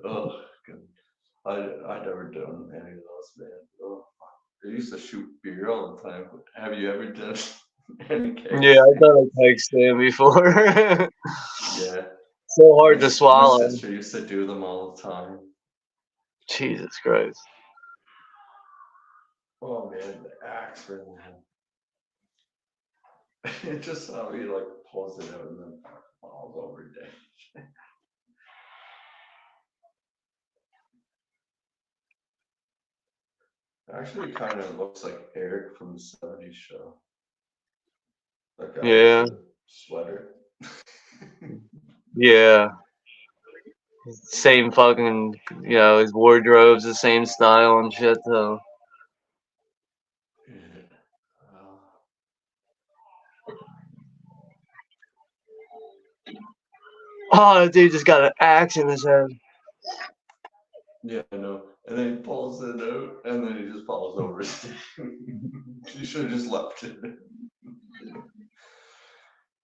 Speaker 4: Oh, God. I never done any of those, man. Oh, fuck. They used to shoot beer all the time. But have you ever done any
Speaker 6: Yeah,
Speaker 4: cakes?
Speaker 6: I've done a keg stand before.
Speaker 4: Yeah.
Speaker 6: So hard to
Speaker 4: My
Speaker 6: swallow.
Speaker 4: sister used to do them all the time.
Speaker 6: Jesus Christ.
Speaker 4: Oh man, the axe for them. It just how he like pulls it out and then falls over dead. Actually, kind of looks like Eric from the '70s show. That guy with
Speaker 6: Yeah,
Speaker 4: the sweater.
Speaker 6: yeah. Same fucking, his wardrobe's the same style and shit, though.
Speaker 4: Yeah.
Speaker 6: Oh, the dude just got an axe in his head.
Speaker 4: Yeah, I know. And then he pulls it out, and then he just falls over. You should have just left it.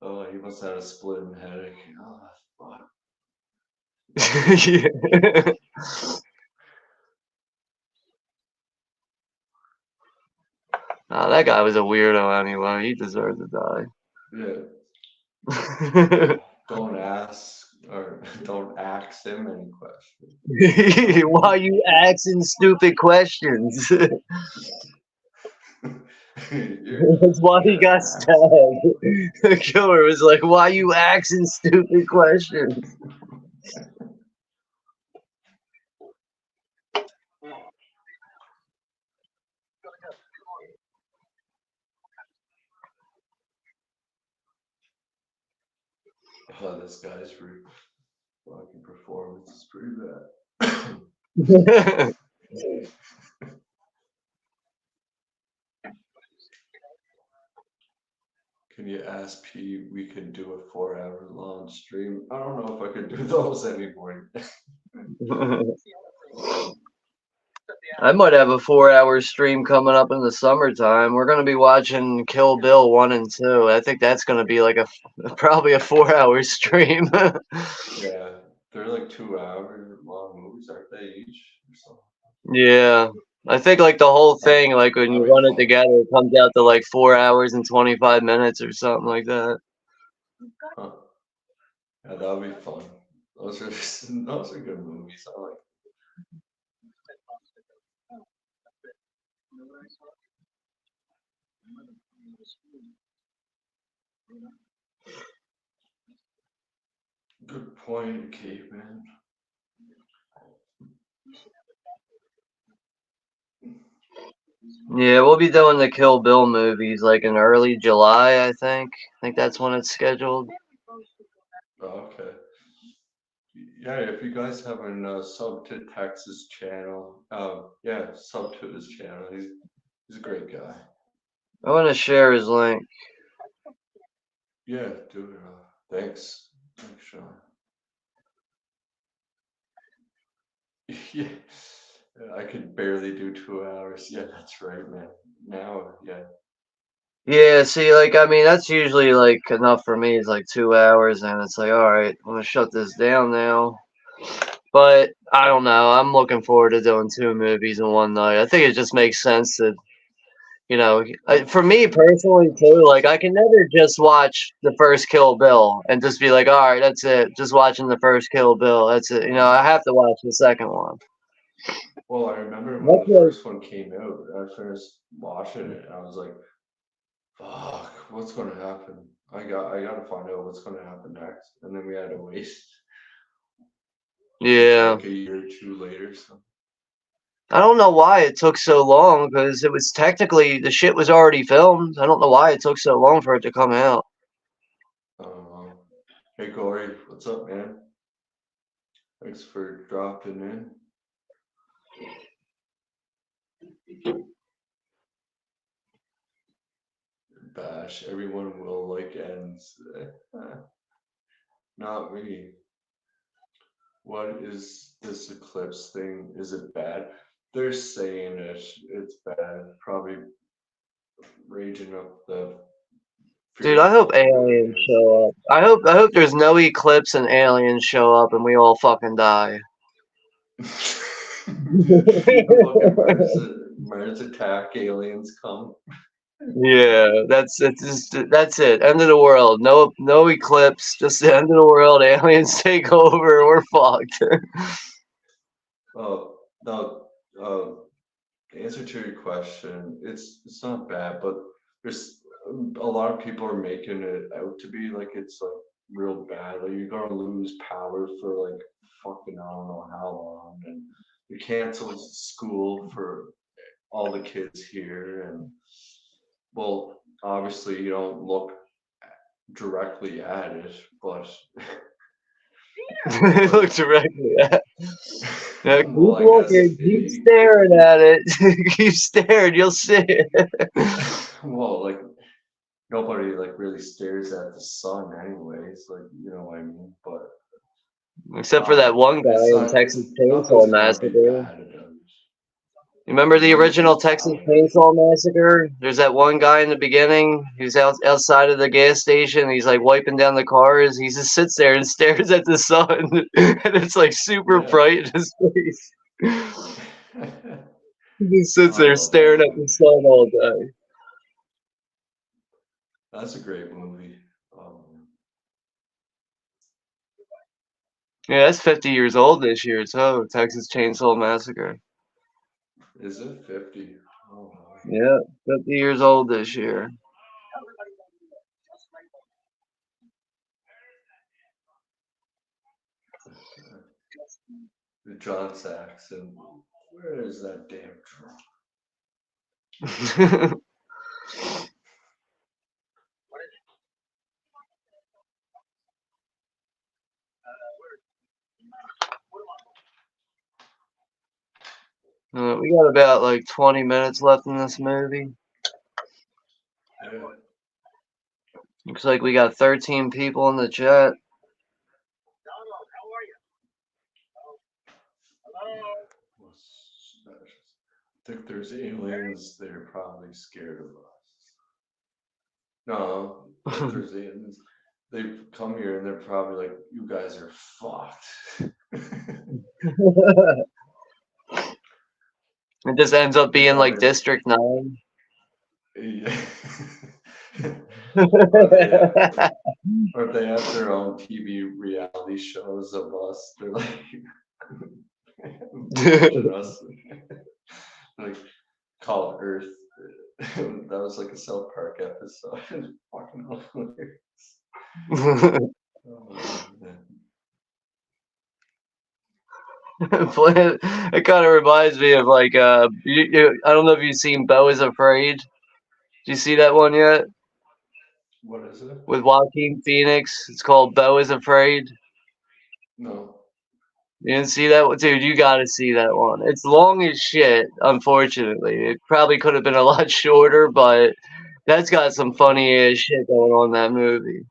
Speaker 4: Oh, he must have had a splitting headache. Oh, fuck.
Speaker 6: Yeah. Nah, that guy was a weirdo anyway. He deserved to die.
Speaker 4: Yeah. don't ask or don't ask him any questions.
Speaker 6: Why you asking stupid questions? That's why he
Speaker 4: You're
Speaker 6: got
Speaker 4: an ass.
Speaker 6: stabbed. The killer was like, "Why you asking stupid questions?"
Speaker 4: Oh, this guy's fucking performance is pretty bad. Can you ask P? We can do a 4 hour long stream. I don't know if I could do those anymore.
Speaker 6: I might have a 4-hour stream coming up in the summertime. We're gonna be watching Kill Bill 1 and 2. I think that's gonna be like probably a 4-hour stream.
Speaker 4: Yeah, they're like 2 hour long movies, aren't they each? Or something?
Speaker 6: Yeah. I think like the whole thing, like when you
Speaker 4: That'd be
Speaker 6: run it
Speaker 4: fun.
Speaker 6: together, it comes out to like 4 hours and 25 minutes or something like that.
Speaker 4: Huh. Yeah, that'd be fun. Those are those are good movies. I like. Good point, caveman.
Speaker 6: Yeah, we'll be doing the Kill Bill movies like in early July, I think. I think that's when it's scheduled.
Speaker 4: Oh, okay. Yeah, if you guys haven't sub to Texas channel, yeah, sub to his channel. He's a great guy.
Speaker 6: I want to share his link.
Speaker 4: Yeah, do it. Thanks, Sean. Yeah, I could barely do 2 hours. Yeah, that's right, man. Now, yeah.
Speaker 6: Yeah, see, like, I mean, that's usually like enough for me. It's like 2 hours, and it's like, all right, I'm gonna shut this down now. But I don't know. I'm looking forward to doing 2 movies in one night. I think it just makes sense to, for me personally too. Like, I can never just watch the first Kill Bill and just be like, all right, that's it. Just watching the first Kill Bill. That's it. I have to watch the second one.
Speaker 4: Well, I remember when
Speaker 6: That's
Speaker 4: the
Speaker 6: like,
Speaker 4: first one came out, I finished watching it, and I was like, "Fuck, what's gonna happen? I gotta find out what's gonna happen next." And then we had to wait
Speaker 6: yeah.
Speaker 4: like a year or two later. So,
Speaker 6: I don't know why it took so long because it was technically the shit was already filmed. I don't know why it took so long for it to come out.
Speaker 4: I don't know. Hey Corey, what's up, man? Thanks for dropping in. Bash, everyone will like ends. Not me. What is this eclipse thing? Is it bad? They're saying it's bad. Probably raging up the
Speaker 6: Dude,
Speaker 4: fear
Speaker 6: I hope
Speaker 4: factor
Speaker 6: aliens
Speaker 4: again.
Speaker 6: show up. I hope there's no eclipse and aliens show up and we all fucking die.
Speaker 4: Fucking Mars attack, aliens come.
Speaker 6: Yeah, that's it. End of the world. No eclipse. Just the end of the world. Aliens take over. We're fucked.
Speaker 4: Now, the answer to your question, it's not bad, but there's a lot of people are making it out to be like it's like real bad. Like you're gonna lose power for like fucking I don't know how long, and you cancel school for all the kids here, and well, obviously you don't look directly at it, but
Speaker 6: Look directly at. Yeah, keep
Speaker 4: well, I guess
Speaker 6: looking. Keep staring at it. Keep staring. You'll see it.
Speaker 4: well, like nobody like really stares at the sun anyways, like you know what I mean, but
Speaker 6: Except for that one guy
Speaker 4: it's
Speaker 6: in
Speaker 4: not
Speaker 6: Texas
Speaker 4: it's
Speaker 6: Chainsaw
Speaker 4: nothing's gonna be
Speaker 6: Massacre.
Speaker 4: bad about it.
Speaker 6: You remember
Speaker 4: As
Speaker 6: the
Speaker 4: long as
Speaker 6: original
Speaker 4: he's
Speaker 6: Texas
Speaker 4: dying.
Speaker 6: Chainsaw Massacre? There's that one guy in the beginning who's outside of the gas station. He's like wiping down the cars. He just sits there and stares at the sun, and it's like super
Speaker 4: Yeah.
Speaker 6: bright in his face. He just
Speaker 4: I
Speaker 6: sits there
Speaker 4: love that
Speaker 6: staring at the
Speaker 4: movie.
Speaker 6: sun all day.
Speaker 4: That's a great movie. Um,
Speaker 6: Yeah, that's 50 years old this year, too. Texas Chainsaw Massacre.
Speaker 4: Is it 50? Oh,
Speaker 6: Yeah, 50 years old this year.
Speaker 4: the John Saxon. Where is that damn drum?
Speaker 6: We got about like 20 minutes left in this movie.
Speaker 4: Yeah.
Speaker 6: Looks like we got 13 people in the chat.
Speaker 4: I think there's aliens, they're probably scared of us. No, if there's aliens, they come here and they're probably like, you guys are fucked.
Speaker 6: It just ends up being like
Speaker 4: Probably,
Speaker 6: District 9.
Speaker 4: yeah.
Speaker 6: Yeah.
Speaker 4: Or they have their own TV reality shows of us. They're like watching us, like call it Earth. That was like a South Park episode. Fucking hilarious. Oh, man.
Speaker 6: It kind of reminds me of like I don't know if you've seen Beau is Afraid. Do you see that one yet?
Speaker 4: What is it?
Speaker 6: With Joaquin Phoenix. It's called Beau is Afraid.
Speaker 4: No.
Speaker 6: You didn't see that one? Dude, you gotta see that one. It's long as shit, unfortunately. It probably could have been a lot shorter, but that's got some funny ass shit going on in that movie.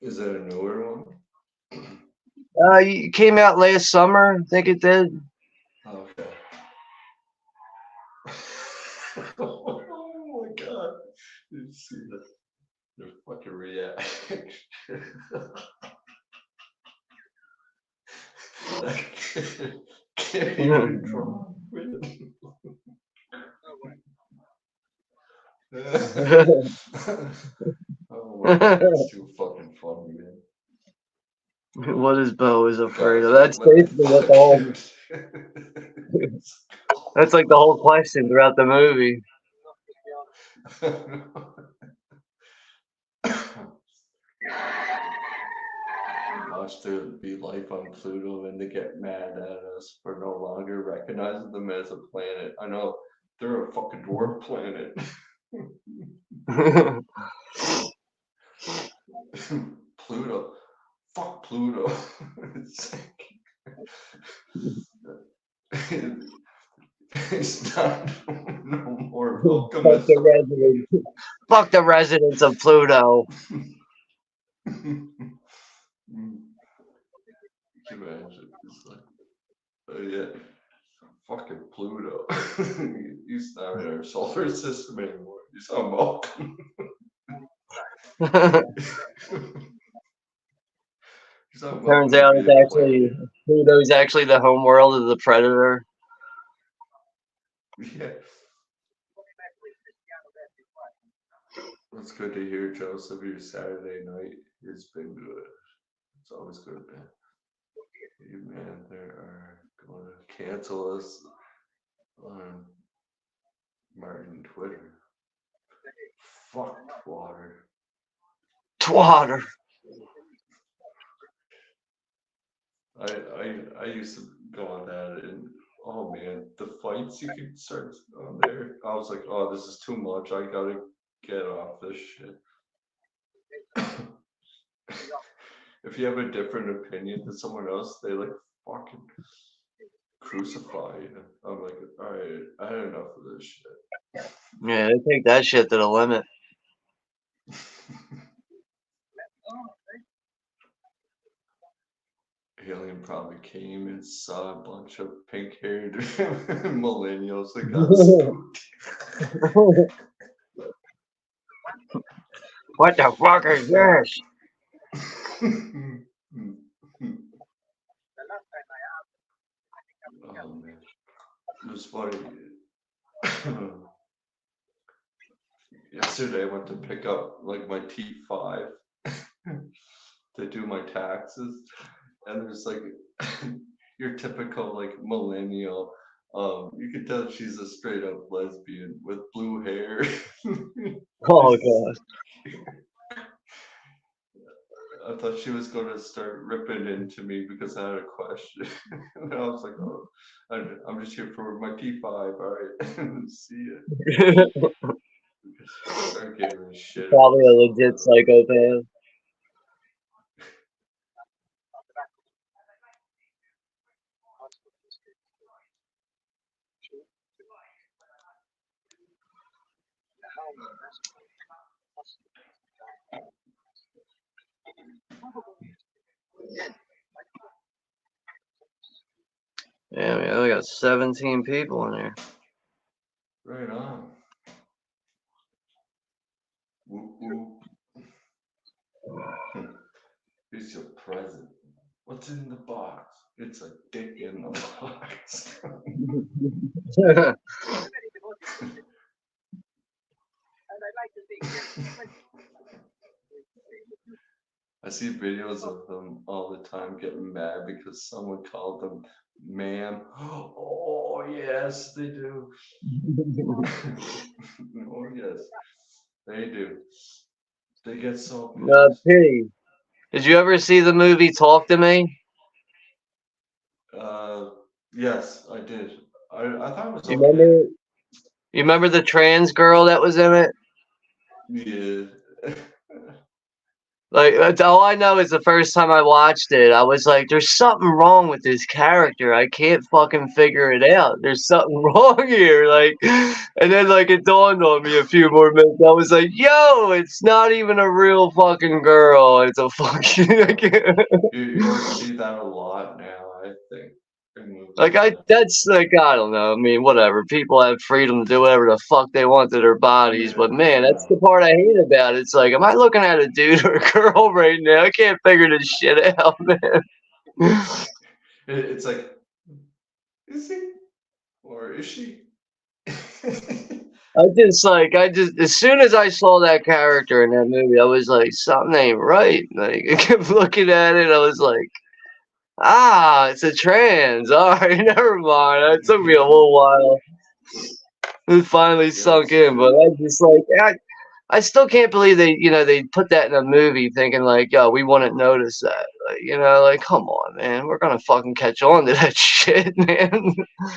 Speaker 4: Is that a newer one?
Speaker 6: It came out last summer, I think it did.
Speaker 4: Okay. Oh my god. You see that? Their fucking reaction. Can't even draw with Oh my god, it's too fucking funny, man.
Speaker 6: What is Beau is Afraid
Speaker 4: Guys
Speaker 6: of?
Speaker 4: like,
Speaker 6: That's
Speaker 4: let
Speaker 6: basically what the whole.
Speaker 4: fucking
Speaker 6: That's like the whole question throughout the movie.
Speaker 4: Watch there be life on Pluto and they get mad at us for no longer recognizing them as a planet. I know they're a fucking dwarf planet. Pluto. Fuck Pluto. It's it's not no more welcome
Speaker 6: Fuck
Speaker 4: as
Speaker 6: the residents. Fuck the residents of Pluto.
Speaker 4: Imagine it's like, oh yeah, fucking Pluto. He's not in our solar system anymore. He's on Vulcan. He's on
Speaker 6: Turns
Speaker 4: Vulcan to
Speaker 6: out
Speaker 4: be
Speaker 6: it's
Speaker 4: a
Speaker 6: actually
Speaker 4: planet.
Speaker 6: Pluto's actually the home world of the Predator.
Speaker 4: Yeah. That's good to hear, Joseph. Your Saturday night has been good. It's always good, man. Hey, man, they are going to cancel us on Martin Twitter. Fuck water.
Speaker 6: Twatter.
Speaker 4: I used to go on that and oh man, the fights you could start on there. I was like, oh, this is too much. I gotta get off this shit. If you have a different opinion than someone else, they like fucking crucify you. I'm like, all right, I had enough of this shit.
Speaker 6: Yeah, they take that shit to the limit.
Speaker 4: Alien probably came and saw a bunch of pink-haired millennials that got spooked.
Speaker 6: What the fuck is this?
Speaker 4: Oh man, it was funny. Yesterday I went to pick up like my T5 to do my taxes, and there's like your typical like millennial. You could tell she's a straight up lesbian with blue hair.
Speaker 6: Oh god.
Speaker 4: I thought she was going to start ripping into me because I had a question. And I was like, oh, I'm just here for my P5. All right. See it. Because I gave her a shit.
Speaker 6: Probably a legit psychopath. Yeah, man, we got 17 people in here.
Speaker 4: Right on. Whoop, whoop. Here's your present. What's in the box? It's a dick in the box. I see videos of them all the time getting mad because someone called them ma'am. Oh, yes, they do. Oh, yes, they do. They get so pissed.
Speaker 6: P, did you ever see the movie Talk to Me?
Speaker 4: Yes, I did. I thought it was
Speaker 6: You
Speaker 4: okay.
Speaker 6: remember? You remember the trans girl that was in it?
Speaker 4: Yeah.
Speaker 6: Like, that's all I know is the first time I watched it, I was like, there's something wrong with this character. I can't fucking figure it out. There's something wrong here. Like, and then, like, it dawned on me a few more minutes. I was like, yo, it's not even a real fucking girl. It's a fucking.
Speaker 4: You'll see that a lot now, I think.
Speaker 6: Like, that's like, I don't know. I mean, whatever. People have freedom to do whatever the fuck they want to their bodies. But man, that's the part I hate about it. It's like, am I looking at a dude or a girl right now? I can't figure this shit out, man.
Speaker 4: It's like, is he? Or is she?
Speaker 6: As soon as I saw that character in that movie, I was like, something ain't right. Like, I kept looking at it. I was like, it's a trans. All right, never mind. It took me a little while. It finally sunk in, but I just like, I still can't believe they put that in a movie thinking like, yo, we wouldn't notice that. Like, like, come on, man. We're gonna fucking catch on to that shit, man. I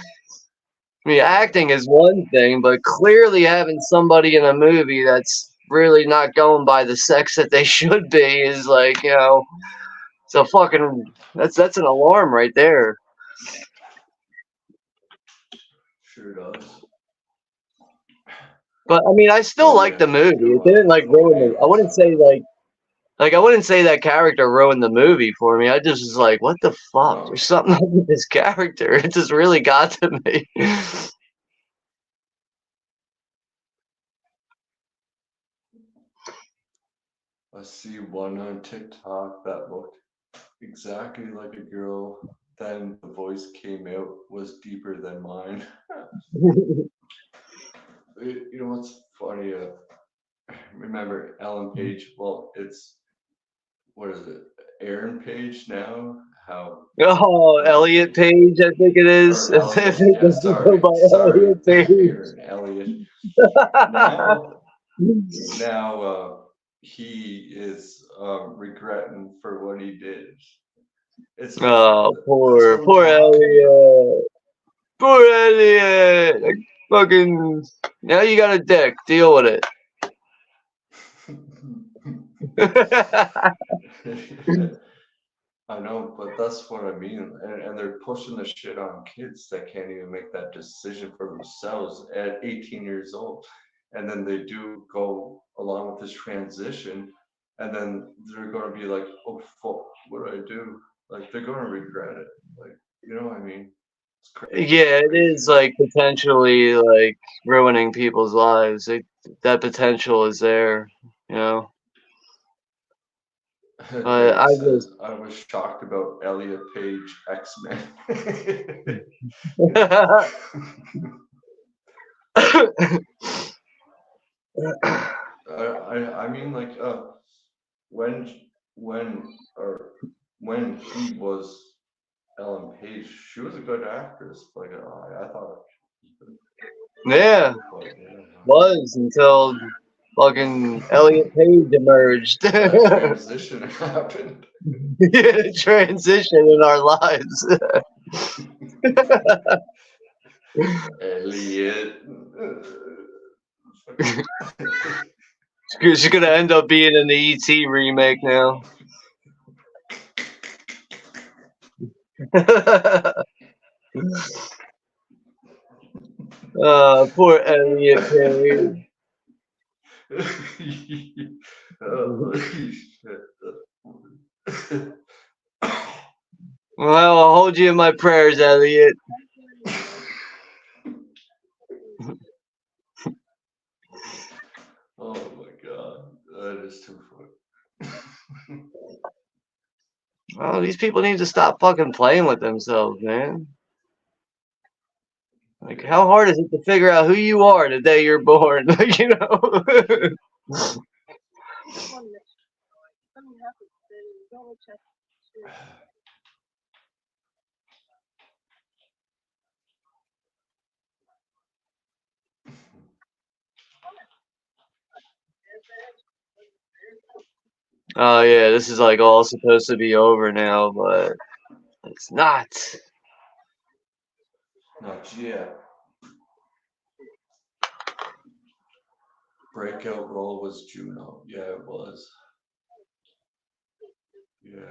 Speaker 6: mean, acting is one thing, but clearly having somebody in a movie that's really not going by the sex that they should be is like, it's a fucking that's an alarm right there.
Speaker 4: Sure does.
Speaker 6: But I mean, I still like the movie. It didn't like ruin the. I wouldn't say I wouldn't say that character ruined the movie for me. I just was like, what the fuck? There's something up with this character. It just really got to me.
Speaker 4: I see one on TikTok that looked exactly like a girl. Then the voice came out was deeper than mine. You know what's funny? Remember Ellen Page? Well, it's what is it? Aaron Page now? How?
Speaker 6: Oh, Elliot Page, I think it is.
Speaker 4: Or Elliot? Yeah,
Speaker 6: Go
Speaker 4: sorry,
Speaker 6: by
Speaker 4: sorry,
Speaker 6: Elliot Page.
Speaker 4: Aaron Elliot. Now, he is regretting for what he did. It's
Speaker 6: Oh,
Speaker 4: that's
Speaker 6: poor
Speaker 4: what I'm talking
Speaker 6: Elliot. Poor Elliot. Like, fucking. Now you got a dick. Deal with it.
Speaker 4: I know, but that's what I mean. And they're pushing the shit on kids that can't even make that decision for themselves at 18 years old. And then they do go along with this transition, and then they're going to be like, oh, fuck, what do I do? Like, they're going to regret it. Like, you know what I mean? It's crazy.
Speaker 6: Yeah, it is like potentially like ruining people's lives. That potential is there, you know. But
Speaker 4: Derek
Speaker 6: I
Speaker 4: says,
Speaker 6: just
Speaker 4: I was shocked about Elliot Page X-Men. I mean, like, when when he was Ellen Page, she was a good actress. Like I thought.
Speaker 6: Yeah,
Speaker 4: But yeah,
Speaker 6: was until fucking Elliot Page emerged.
Speaker 4: that transition happened.
Speaker 6: Yeah, transition in our lives.
Speaker 4: Elliot.
Speaker 6: She's gonna end up being in the ET remake now. Poor Elliot Page.
Speaker 4: Oh, shit.
Speaker 6: Well, I'll hold you in my prayers, Elliot.
Speaker 4: Oh my god, that is too funny.
Speaker 6: Oh, these people need to stop fucking playing with themselves, man. Like, how hard is it to figure out who you are the day you're born? Like, you know? Oh, yeah, this is like all supposed to be over now, but it's not.
Speaker 4: Not yet. Breakout role was Juno. Yeah, it was. Yeah.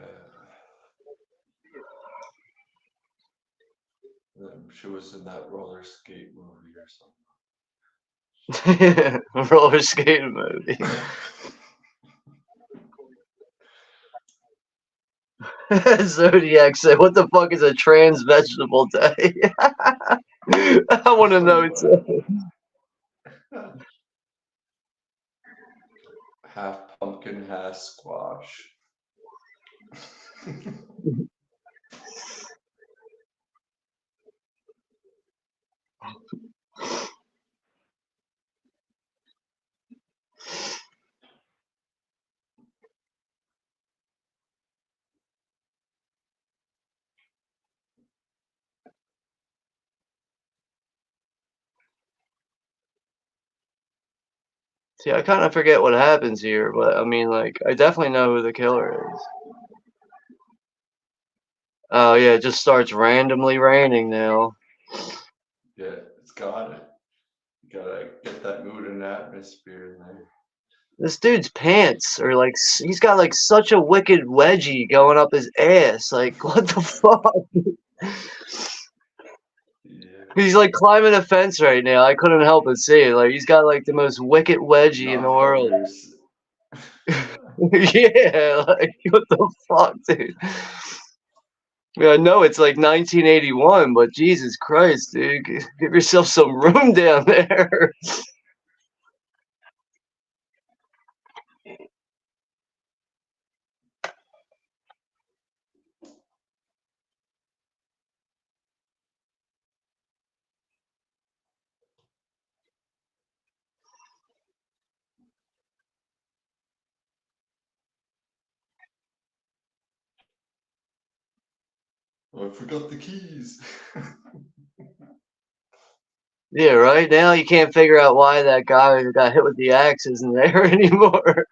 Speaker 4: She was in that roller skate movie or something.
Speaker 6: Roller skating movie. Zodiac said, "What the fuck is a trans vegetable day?" I want to know too.
Speaker 4: Half pumpkin, half squash.
Speaker 6: See, I kind of forget what happens here, but I mean, like, I definitely know who the killer is. Oh yeah, it just starts randomly raining now.
Speaker 4: Yeah, it's got it. You gotta get that mood and atmosphere in there.
Speaker 6: This dude's pants are like, he's got like such a wicked wedgie going up his ass. Like, what the fuck?
Speaker 4: Yeah.
Speaker 6: He's like climbing a fence right now. I couldn't help but see it. Like, he's got like the most wicked wedgie in the
Speaker 4: Not
Speaker 6: world.
Speaker 4: buggers.
Speaker 6: Yeah, like, what the fuck, dude? Yeah, I know it's like 1981, but Jesus Christ, dude, give yourself some room down there.
Speaker 4: Oh, I forgot the keys.
Speaker 6: Yeah, right now you can't figure out why that guy who got hit with the axe isn't there anymore.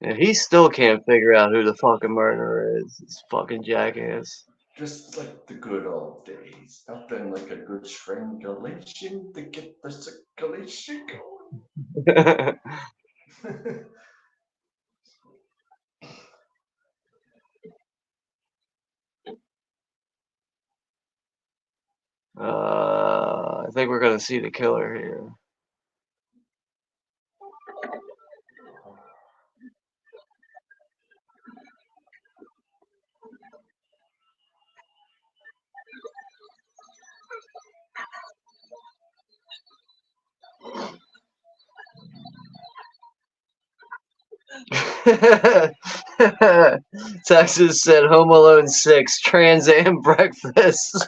Speaker 6: Yeah, he still can't figure out who the fucking murderer is. This fucking jackass.
Speaker 4: Just like the good old days. Nothing like a good strangulation to get the circulation going.
Speaker 6: I think we're gonna see the killer here. Texas said Home Alone 6, Trans Am breakfast.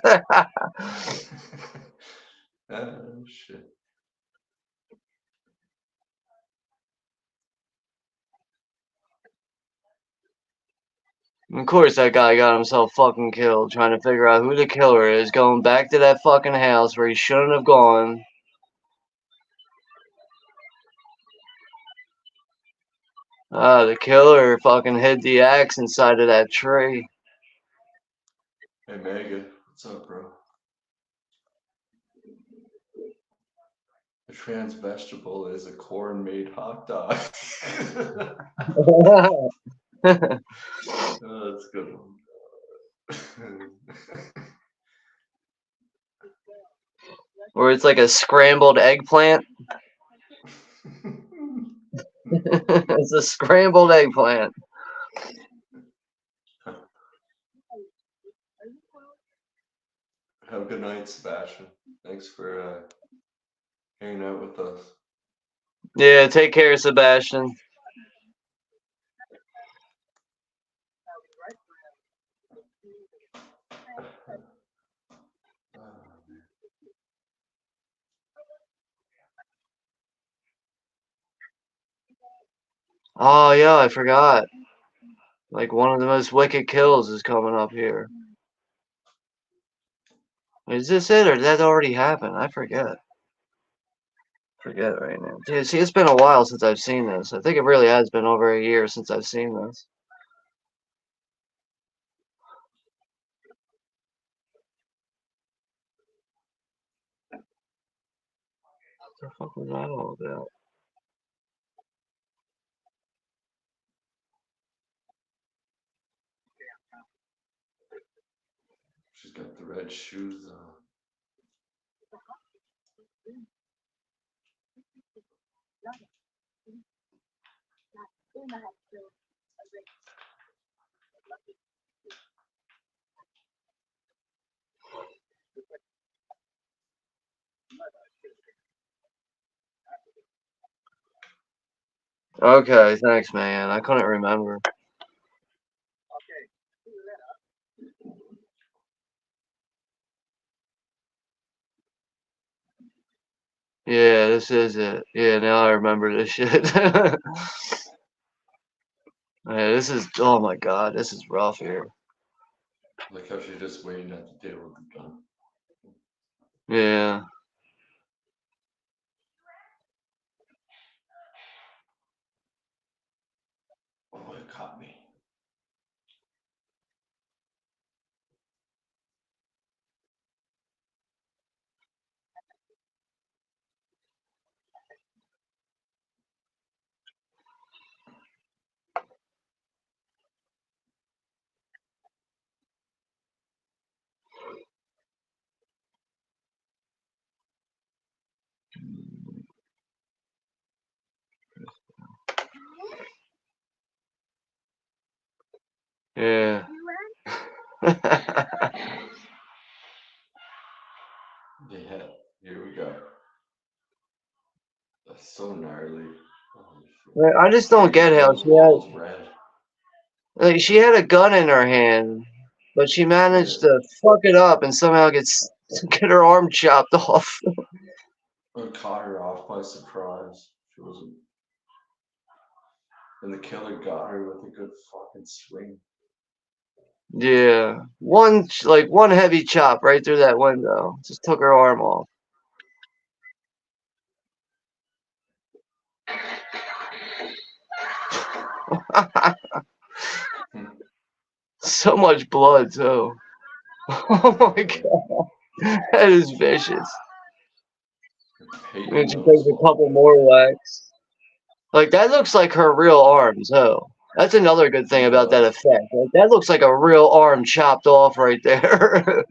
Speaker 4: Oh, shit.
Speaker 6: Of course, that guy got himself fucking killed trying to figure out who the killer is, going back to that fucking house where he shouldn't have gone. The killer fucking hid the axe inside of that tree.
Speaker 4: Hey Megan, what's up, bro? A trans vegetable is a corn-made hot dog. Oh, that's a good one.
Speaker 6: Or it's like a scrambled eggplant. It's a scrambled eggplant.
Speaker 4: Have a good night, Sebastian. Thanks for hanging out with us.
Speaker 6: Yeah, take care, Sebastian. Oh, yeah, I forgot. Like, one of the most wicked kills is coming up here. Is this it, or did that already happen? I forget. Forget right now. Dude, see, it's been a while since I've seen this. I think it really has been over a year since I've seen this. What the fuck was that all about?
Speaker 4: She's got the red shoes on.
Speaker 6: Okay, thanks, man. I couldn't remember. Yeah, this is it. Yeah, now I remember this shit. Yeah, this is, oh my god, this is rough here.
Speaker 4: Like how she's just waiting at the table with the gun.
Speaker 6: Yeah.
Speaker 4: Oh, it caught me.
Speaker 6: Yeah.
Speaker 4: Yeah, here we go. That's so gnarly.
Speaker 6: I just don't get how she
Speaker 4: Walls
Speaker 6: had,
Speaker 4: red.
Speaker 6: like, she had a gun in her hand, but she managed
Speaker 4: Yeah.
Speaker 6: to fuck it up and somehow get her arm chopped off.
Speaker 4: It caught her off by surprise. She wasn't. And the killer got her with a good fucking swing.
Speaker 6: Yeah. One heavy chop right through that window. Just took her arm off. So much blood, too. Oh my god. That is vicious. And she takes a couple more whacks. Like, that looks like her real arm, too. That's another good thing about that effect. Like, that looks like a real arm chopped off right there.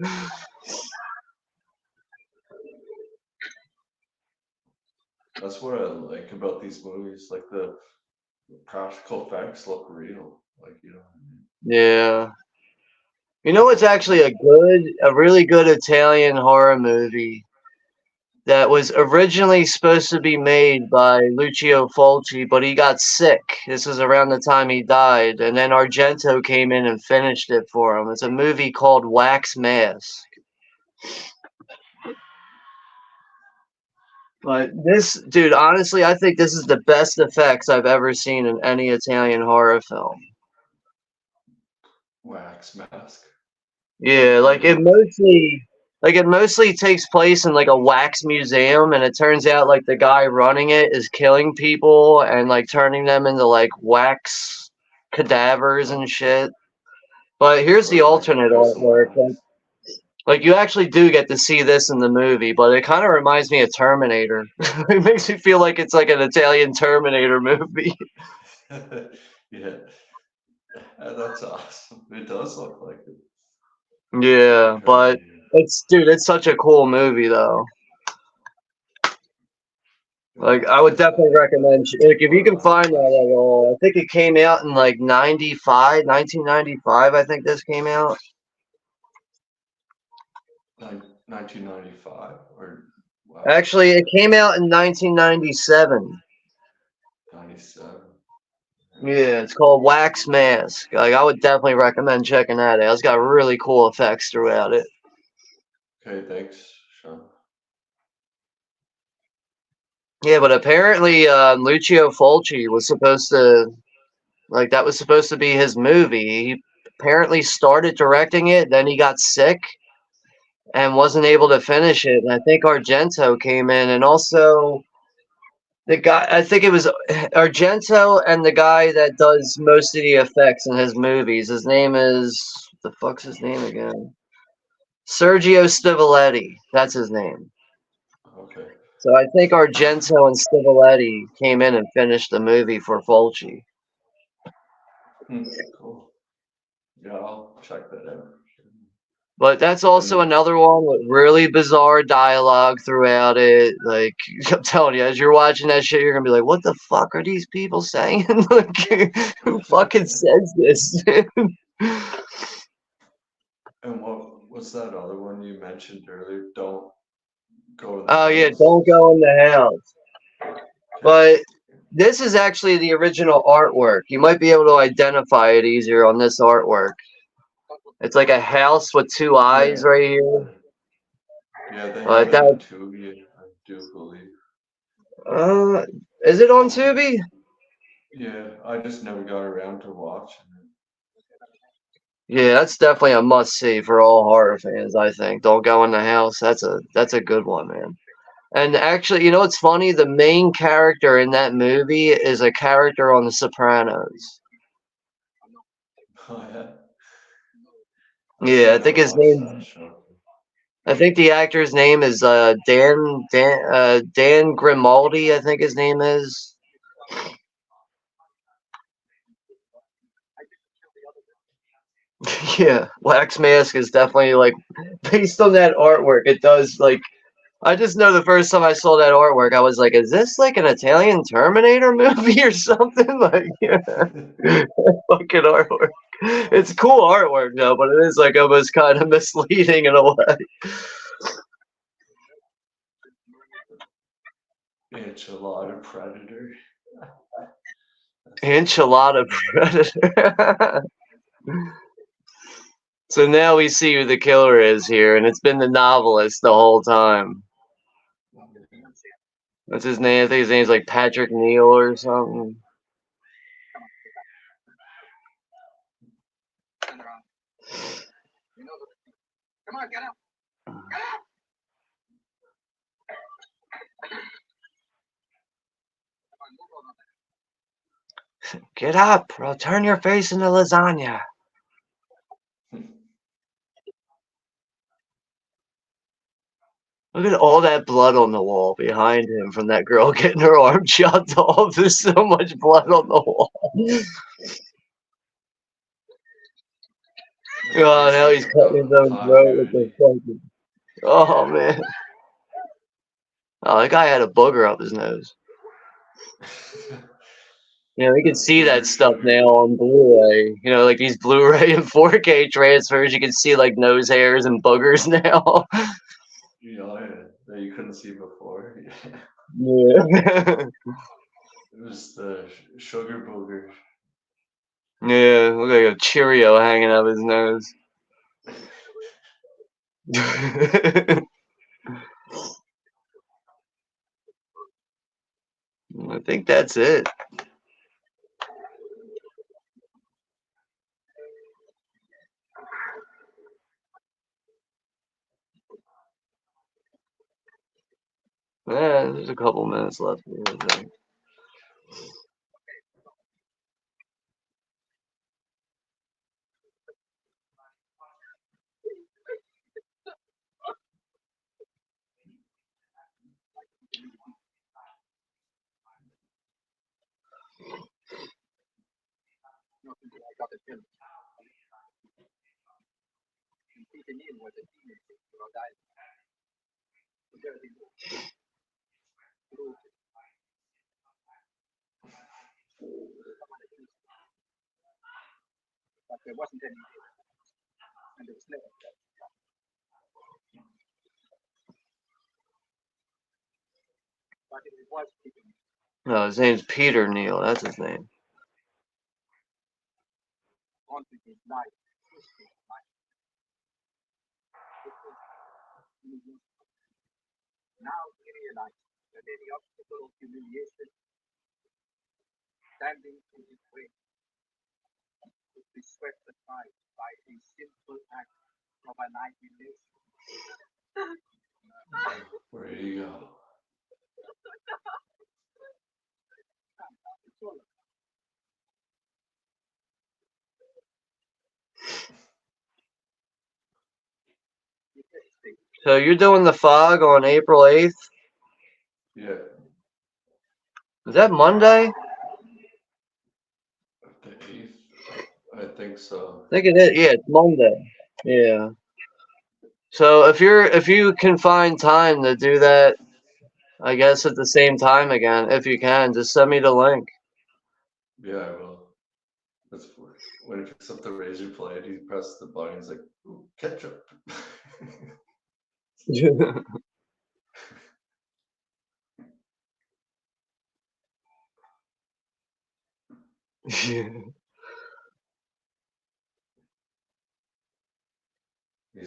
Speaker 4: That's what I like about these movies. Like the practical effects look real. Like, you know.
Speaker 6: Yeah. You know what's actually a really good Italian horror movie that was originally supposed to be made by Lucio Fulci, but he got sick. This was around the time he died, and then Argento came in and finished it for him. It's a movie called Wax Mask. But this, dude, honestly, I think this is the best effects I've ever seen in any Italian horror film.
Speaker 4: wax mask.
Speaker 6: Yeah, it mostly takes place in like a wax museum, and it turns out like the guy running it is killing people and like turning them into like wax cadavers and shit. But here's the
Speaker 4: Or like
Speaker 6: alternate
Speaker 4: prison
Speaker 6: artwork.
Speaker 4: wax.
Speaker 6: Like you actually do get to see this in the movie, but it kind of reminds me of Terminator. It makes me feel like it's like an Italian Terminator movie.
Speaker 4: Yeah, that's awesome. It does look like it.
Speaker 6: Yeah,
Speaker 4: Okay.
Speaker 6: but it's such a cool movie though. Like I would definitely recommend like if you can find that at all. I think it came out in like 1995, I think this came out.
Speaker 4: 1995 or wow,
Speaker 6: Actually, it came out in 1997.
Speaker 4: 97.
Speaker 6: Yeah, it's called Wax Mask. Like I would definitely recommend checking that out. It's got really cool effects throughout it.
Speaker 4: Okay, thanks, Sean.
Speaker 6: Yeah, but apparently Lucio Fulci was supposed to like that was supposed to be his movie. He apparently started directing it, then he got sick and wasn't able to finish it. And I think Argento came in, and also the guy. I think it was Argento and the guy that does most of the effects in his movies. His name is what the fuck's his name again? Sergio Stivoletti. That's his name.
Speaker 4: Okay.
Speaker 6: So I think Argento and Stivoletti came in and finished the movie for Fulci.
Speaker 4: Cool. Yeah, I'll check that out.
Speaker 6: But that's also
Speaker 4: And
Speaker 6: another one with really bizarre dialogue throughout it. Like I'm telling you, as you're watching that shit, you're gonna be like, "What the fuck are these people saying? Like, who fucking says this?"
Speaker 4: and what was that other one you mentioned earlier? Don't go to the
Speaker 6: Oh yeah,
Speaker 4: house.
Speaker 6: don't go in the house.
Speaker 4: Okay.
Speaker 6: But this is actually the original artwork. You might be able to identify it easier on this artwork. It's like a house with two eyes
Speaker 4: Yeah.
Speaker 6: right here.
Speaker 4: Yeah, they have
Speaker 6: But
Speaker 4: it on
Speaker 6: that
Speaker 4: Tubi, I do believe.
Speaker 6: uh, is it on Tubi?
Speaker 4: Yeah, I just never got around to watching it.
Speaker 6: Yeah, that's definitely a must see for all horror fans, I think. Don't go in the house. That's a good one, man. And actually, you know what's funny? The main character in that movie is a character on The Sopranos.
Speaker 4: Oh yeah.
Speaker 6: Yeah,
Speaker 4: I never watched that show.
Speaker 6: I think the actor's name is Dan Grimaldi, I think his name is. Yeah, Wax Mask is definitely like based on that artwork. It does like I just know the first time I saw that artwork, I was like, "Is this like an Italian Terminator movie or something?" Like, yeah, fucking artwork. It's cool artwork though, but it is like almost kind of misleading in a way.
Speaker 4: Enchilada Predator.
Speaker 6: Enchilada Predator. So now we see who the killer is here, and it's been the novelist the whole time. What's his name? I think his name's like Patrick Neal or something. Get up, or I'll turn your face into lasagna. Look at all that blood on the wall behind him from that girl getting her arm chopped off. There's so much blood on the wall. Oh, now he's cutting his own throat with the fucking. Oh man. Oh, that guy had a booger up his nose. You know, we can
Speaker 4: That's
Speaker 6: see that
Speaker 4: pure
Speaker 6: stuff now
Speaker 4: sugar.
Speaker 6: on Blu-ray. You know, like these Blu-ray and 4K transfers, you can see like nose hairs and boogers now.
Speaker 4: You know, that you couldn't see before.
Speaker 6: Yeah.
Speaker 4: It was the sugar booger.
Speaker 6: Yeah, look like a Cheerio hanging out of his nose. I think that's it. Yeah, there's a couple minutes left here, I think. No, his name's Peter Neal. That's his name.
Speaker 4: Where do you go?
Speaker 6: So you're doing the Fog on April 8th?
Speaker 4: Yeah,
Speaker 6: Is that Monday?
Speaker 4: the 8th. I think so.
Speaker 6: I think it is. Yeah, it's Monday. Yeah. So if you can find time to do that, I guess at the same time again, if you can, just send me the link.
Speaker 4: Yeah, I will. That's when he picks up the razor blade, he presses the button. He's like, "Ooh, ketchup." He's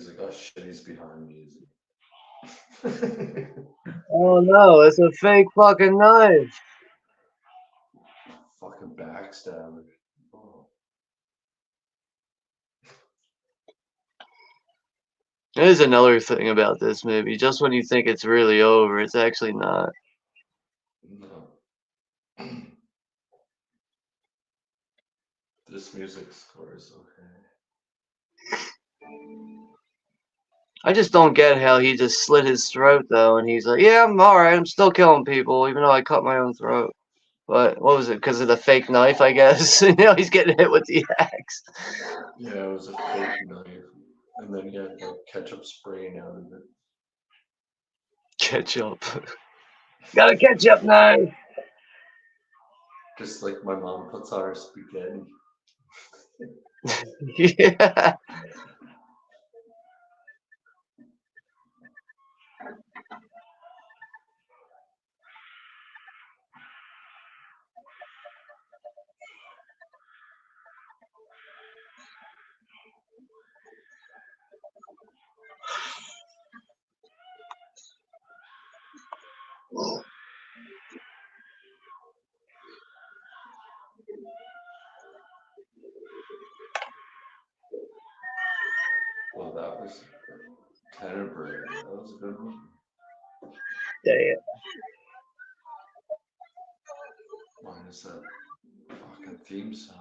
Speaker 4: like, "Oh shit, he's behind me." Is he?
Speaker 6: Oh no, it's a fake fucking knife.
Speaker 4: Fucking backstabber. Oh.
Speaker 6: There's another thing about this movie. Just when you think it's really over, it's actually not.
Speaker 4: No. This music score is okay.
Speaker 6: I just don't get how he just slit his throat though, and he's like, "Yeah, I'm all right. I'm still killing people, even though I cut my own throat." But what was it? Because of the fake knife, I guess. He's getting hit with the axe.
Speaker 4: Yeah, it was a fake knife. And then he had like ketchup spraying out of it.
Speaker 6: Ketchup. Got a ketchup knife.
Speaker 4: Just like my mom puts on her spaghetti.
Speaker 6: Yeah.
Speaker 4: Well, that was Tenebrae. That was a good one.
Speaker 6: Damn.
Speaker 4: Mine is that fucking theme song.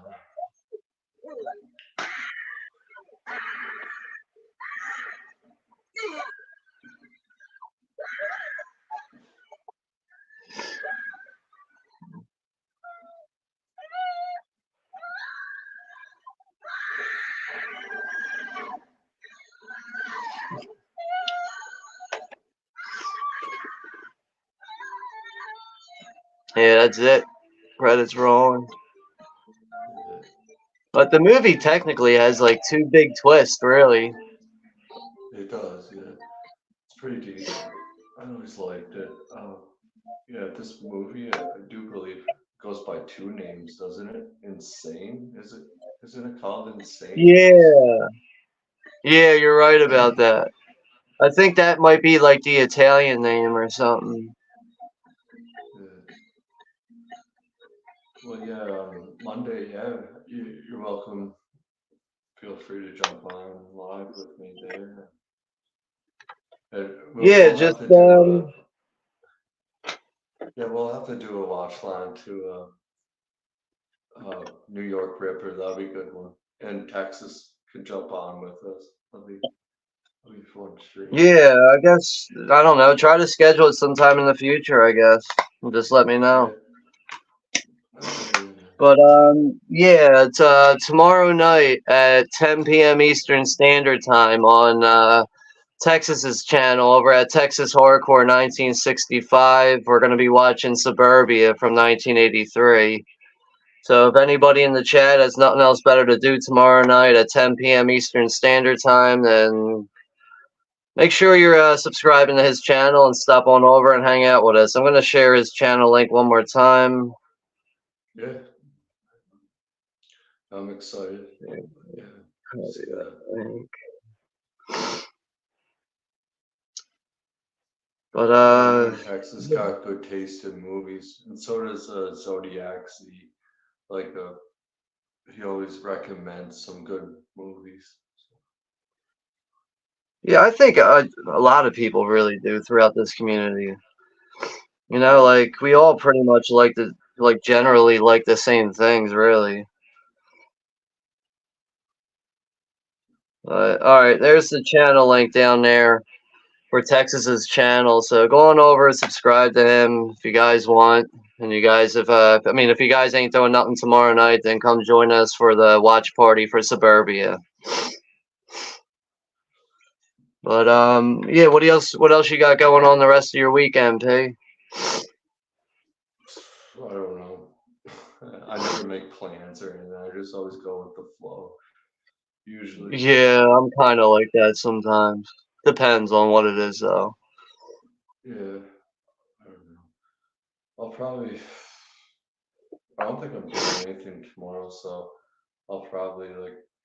Speaker 6: Yeah, that's it. Credits rolling.
Speaker 4: Yeah.
Speaker 6: But the movie technically has like two big twists, really.
Speaker 4: It does, yeah. It's pretty decent. I always liked it. Yeah, this movie, I do believe, goes by two names, doesn't it? Insane? Isn't it called Insane in this?
Speaker 6: Yeah. Yeah, you're right about that. I think that might be like the Italian name or something.
Speaker 4: Yeah. Well, yeah, Monday, yeah, you're welcome. Feel free to jump on live with me there. And
Speaker 6: Yeah,
Speaker 4: we'll
Speaker 6: just
Speaker 4: have to do Yeah, we'll have to do a watch line to New York Ripper. That'll be a good one. And Texas can jump on with us. That'll be fun stream.
Speaker 6: Yeah, I guess I don't know. Try to schedule it sometime in the future, I guess. And just let me know. But yeah, it's tomorrow night at 10 p.m. Eastern Standard Time on Texas's channel over at Texas Horrorcore 1965. We're gonna be watching Suburbia from 1983. So if anybody in the chat has nothing else better to do tomorrow night at 10 p.m. Eastern Standard Time, then make sure you're subscribing to his channel and stop on over and hang out with us. I'm going to share his channel link one more time.
Speaker 4: Yeah. I'm excited. Yeah. See that.
Speaker 6: But
Speaker 4: Texas got good taste in movies, and so does Zodiac. He always recommends some good movies.
Speaker 6: yeah, I think a lot of people really do throughout this community. You know, like we all pretty much generally like the same things, really. All right, there's the channel link down there for Texas's channel. So go on over and subscribe to him if you guys want. And you guys, if you guys ain't doing nothing tomorrow night, then come join us for the watch party for Suburbia. But yeah, what else you got going on the rest of your weekend, P?
Speaker 4: I don't know. I never make plans or anything. I just always go with the flow. Usually.
Speaker 6: Yeah, I'm kind of like that sometimes. Depends on what it is, though.
Speaker 4: Yeah. I don't know. I don't think I'm doing anything tomorrow, so I'll probably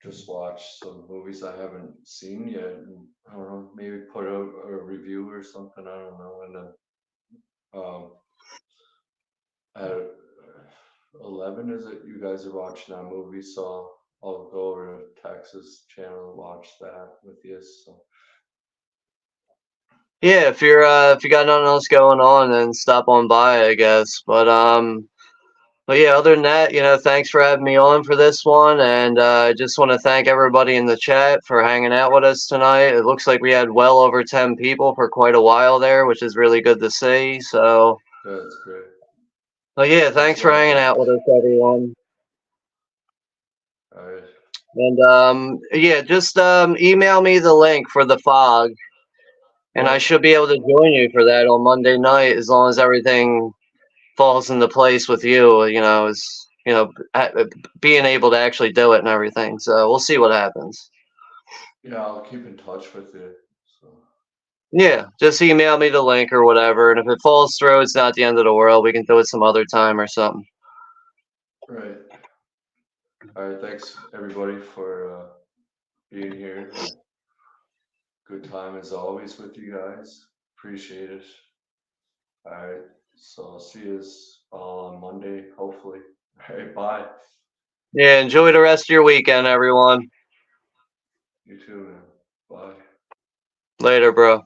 Speaker 4: just watch some movies I haven't seen yet, and I don't know, maybe put out a review or something. I don't know, and then at 11, is it? You guys are watching that movie, so I'll go over to Texas channel and watch that with you. So
Speaker 6: Yeah, if you got nothing else going on, then stop on by, I guess. But yeah, other than that, thanks for having me on for this one, and I just want to thank everybody in the chat for hanging out with us tonight. It looks like we had well over 10 people for quite a while there, which is really good to see. So,
Speaker 4: that's great.
Speaker 6: well, yeah, thanks for hanging out with us, everyone.
Speaker 4: All right.
Speaker 6: And yeah, just email me the link for the fog, and I should be able to join you for that on Monday night as long as everything falls into place with you. Being able to actually do it and everything. So we'll see what happens.
Speaker 4: Yeah, I'll keep in touch with you. So.
Speaker 6: Yeah, just email me the link or whatever, and if it falls through, it's not the end of the world. We can do it some other time or something.
Speaker 4: Right. All right. Thanks everybody for being here. Good time as always with you guys. Appreciate it. All right. So I'll see you all on Monday, hopefully. All right. Bye.
Speaker 6: Yeah, enjoy the rest of your weekend, everyone.
Speaker 4: You too, man. Bye.
Speaker 6: Later, bro.